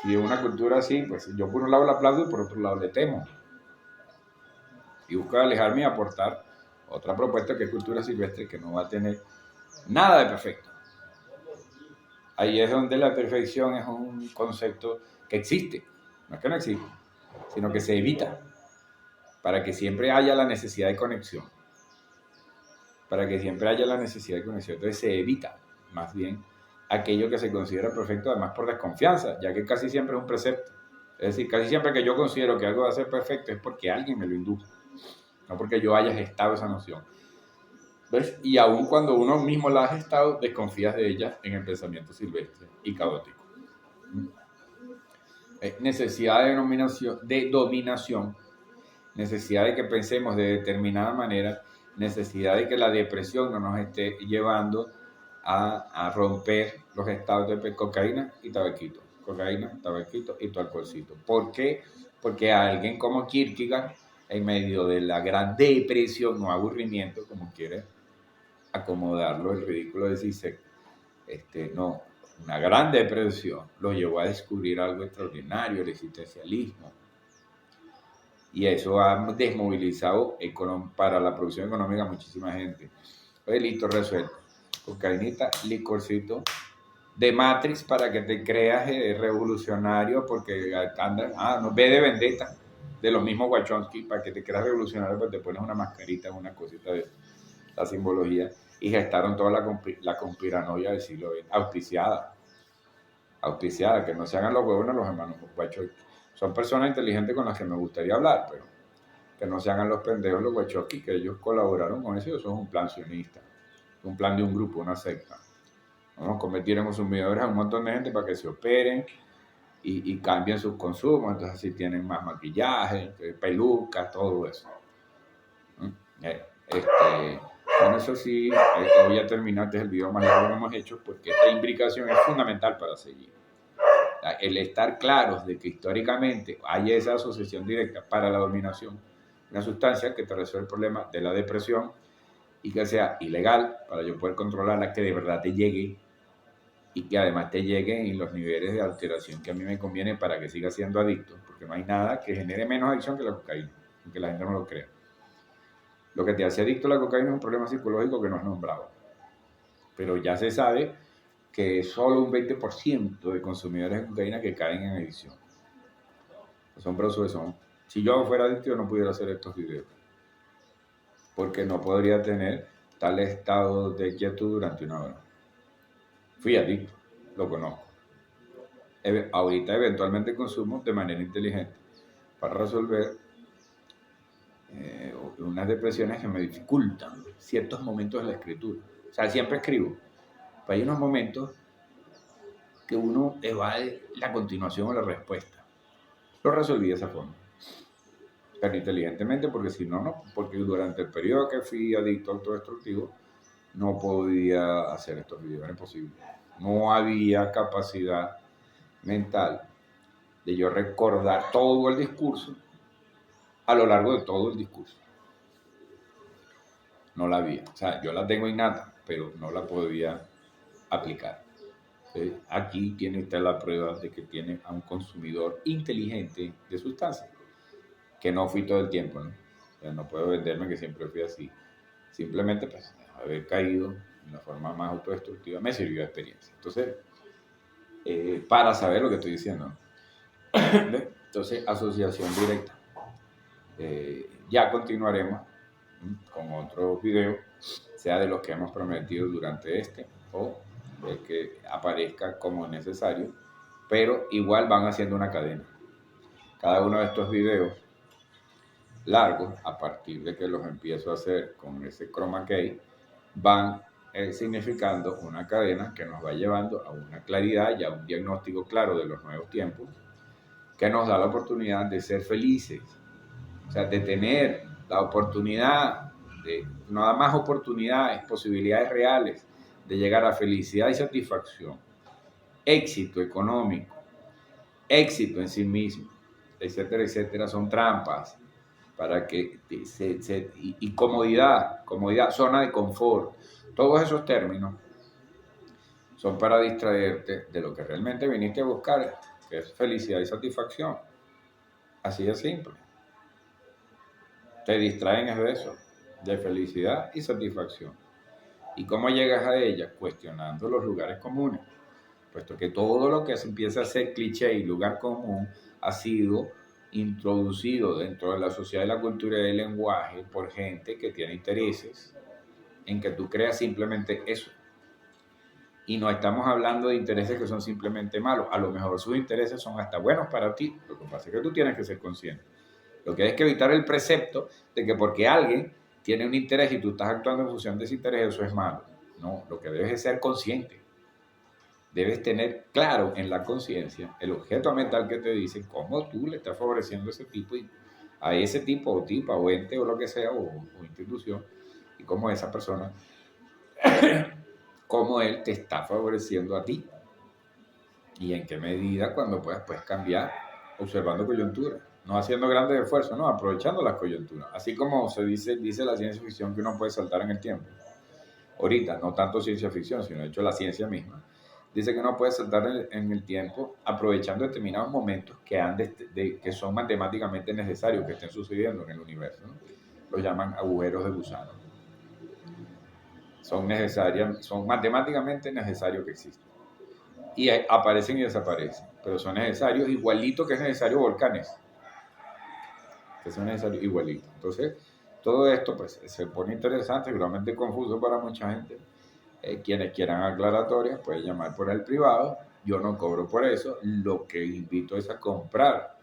Si es una cultura así, pues yo por un lado la aplaudo y por otro lado le temo. Y busco alejarme y aportar otra propuesta que es cultura silvestre, que no va a tener nada de perfecto. Ahí es donde la perfección es un concepto que existe, no es que no existe, sino que se evita, para que siempre haya la necesidad de conexión. Para que siempre haya la necesidad de conexión. Entonces se evita, más bien, aquello que se considera perfecto, además por desconfianza, ya que casi siempre es un precepto. Es decir, casi siempre que yo considero que algo va a ser perfecto es porque alguien me lo indujo, no porque yo haya gestado esa noción. ¿Ves? Y aun cuando uno mismo la ha gestado, desconfías de ella en el pensamiento silvestre y caótico. Necesidad de dominación, necesidad de que pensemos de determinada manera, necesidad de que la depresión no nos esté llevando a romper los estados de cocaína y tabaquito. Cocaína, tabaquito y tu alcoholcito. ¿Por qué? Porque alguien como Kierkegaard, en medio de la gran depresión o aburrimiento, como quiere acomodarlo, el ridículo de Zizek, no, una gran depresión lo llevó a descubrir algo extraordinario, el existencialismo. Y eso ha desmovilizado para la producción económica a muchísima gente. Oye, listo, resuelto. Cocainita, licorcito, de Matrix para que te creas revolucionario, porque andas, no, ve de Vendetta, de los mismos Wachowski, para que te creas revolucionario, pues te pones una mascarita, una cosita de la simbología, y gestaron toda la conspiranoia del siglo XX, auspiciada, que no se hagan los huevones los hermanos Wachowski. Son personas inteligentes con las que me gustaría hablar, pero que no se hagan los pendejos los Wachowski, que ellos colaboraron con eso, y eso es un plan sionista, un plan de un grupo, una secta. ¿No? Convirtieron consumidores a un montón de gente para que se operen y cambien sus consumos, entonces así tienen más maquillaje, pelucas, todo eso. Con eso sí, voy a terminar, este es el video más largo que hemos hecho, porque esta imbricación es fundamental para seguir. El estar claros de que históricamente hay esa asociación directa para la dominación, una sustancia que te resuelve el problema de la depresión y que sea ilegal para yo poder controlarla, que de verdad te llegue y que además te llegue en los niveles de alteración que a mí me conviene para que siga siendo adicto, porque no hay nada que genere menos adicción que la cocaína, aunque la gente no lo crea. Lo que te hace adicto a la cocaína es un problema psicológico que no es nombrado, pero ya se sabe que es solo un 20% de consumidores de cocaína que caen en adicción. Asombroso eso. Si yo fuera adicto, yo no pudiera hacer estos videos, porque no podría tener tal estado de quietud durante una hora. Fui adicto, lo conozco. Ahorita eventualmente consumo de manera inteligente para resolver unas depresiones que me dificultan ciertos momentos de la escritura. O sea, siempre escribo, pero hay unos momentos que uno evade la continuación o la respuesta. Lo resolví de esa forma, pero inteligentemente, porque si no, porque durante el periodo que fui adicto autodestructivo, no podía hacer estos videos, era imposible. No había capacidad mental de yo recordar todo el discurso a lo largo de todo el discurso. No la había. O sea, yo la tengo innata, pero no la podía aplicar. ¿Sí? Aquí tiene usted la prueba de que tiene a un consumidor inteligente de sustancias, que no fui todo el tiempo, ¿no? O sea, no puedo venderme que siempre fui así. Simplemente, pues, haber caído en la forma más autodestructiva me sirvió de experiencia. Entonces, para saber lo que estoy diciendo, ¿no? Entonces, asociación directa. Ya continuaremos con otros videos, sea de los que hemos prometido durante este o el que aparezca como necesario, pero igual van haciendo una cadena. Cada uno de estos videos largos, a partir de que los empiezo a hacer con ese chroma key, van significando una cadena que nos va llevando a una claridad y a un diagnóstico claro de los nuevos tiempos, que nos da la oportunidad de ser felices, o sea, de tener la oportunidad, de nada más oportunidades, posibilidades reales de llegar a felicidad y satisfacción, éxito económico, éxito en sí mismo, etcétera, etcétera, son trampas para que y comodidad, zona de confort, todos esos términos son para distraerte de lo que realmente viniste a buscar, que es felicidad y satisfacción. Así de simple. Te distraen es de eso, de felicidad y satisfacción. ¿Y cómo llegas a ella? Cuestionando los lugares comunes, puesto que todo lo que se empieza a ser cliché y lugar común ha sido introducido dentro de la sociedad y la cultura y del lenguaje por gente que tiene intereses en que tú creas simplemente eso. Y no estamos hablando de intereses que son simplemente malos. A lo mejor sus intereses son hasta buenos para ti. Lo que pasa es que tú tienes que ser consciente. Lo que hay es que evitar el precepto de que porque alguien tiene un interés y tú estás actuando en función de ese interés, eso es malo. No, lo que debes es ser consciente. Debes tener claro en la conciencia el objeto mental que te dice cómo tú le estás favoreciendo a ese tipo o tipa o ente o lo que sea o institución y cómo esa persona, cómo él te está favoreciendo a ti y en qué medida cuando puedes cambiar observando coyunturas, no haciendo grandes esfuerzos, no, aprovechando las coyunturas. Así como dice la ciencia ficción que uno puede saltar en el tiempo. Ahorita, no tanto ciencia ficción, sino de hecho la ciencia misma, dice que uno puede saltar en el tiempo aprovechando determinados momentos que son matemáticamente necesarios que estén sucediendo en el universo, ¿no? Los llaman agujeros de gusano. Son matemáticamente necesarios que existen. Y aparecen y desaparecen, pero son necesarios igualito que es necesario volcanes, que son necesarios igualito. Entonces, todo esto pues se pone interesante, seguramente confuso para mucha gente. Quienes quieran aclaratorias pueden llamar por el privado. Yo no cobro por eso. Lo que invito es a comprar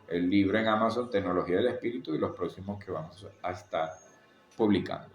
el libro en Amazon, Tecnología del Espíritu, y los próximos que vamos a estar publicando.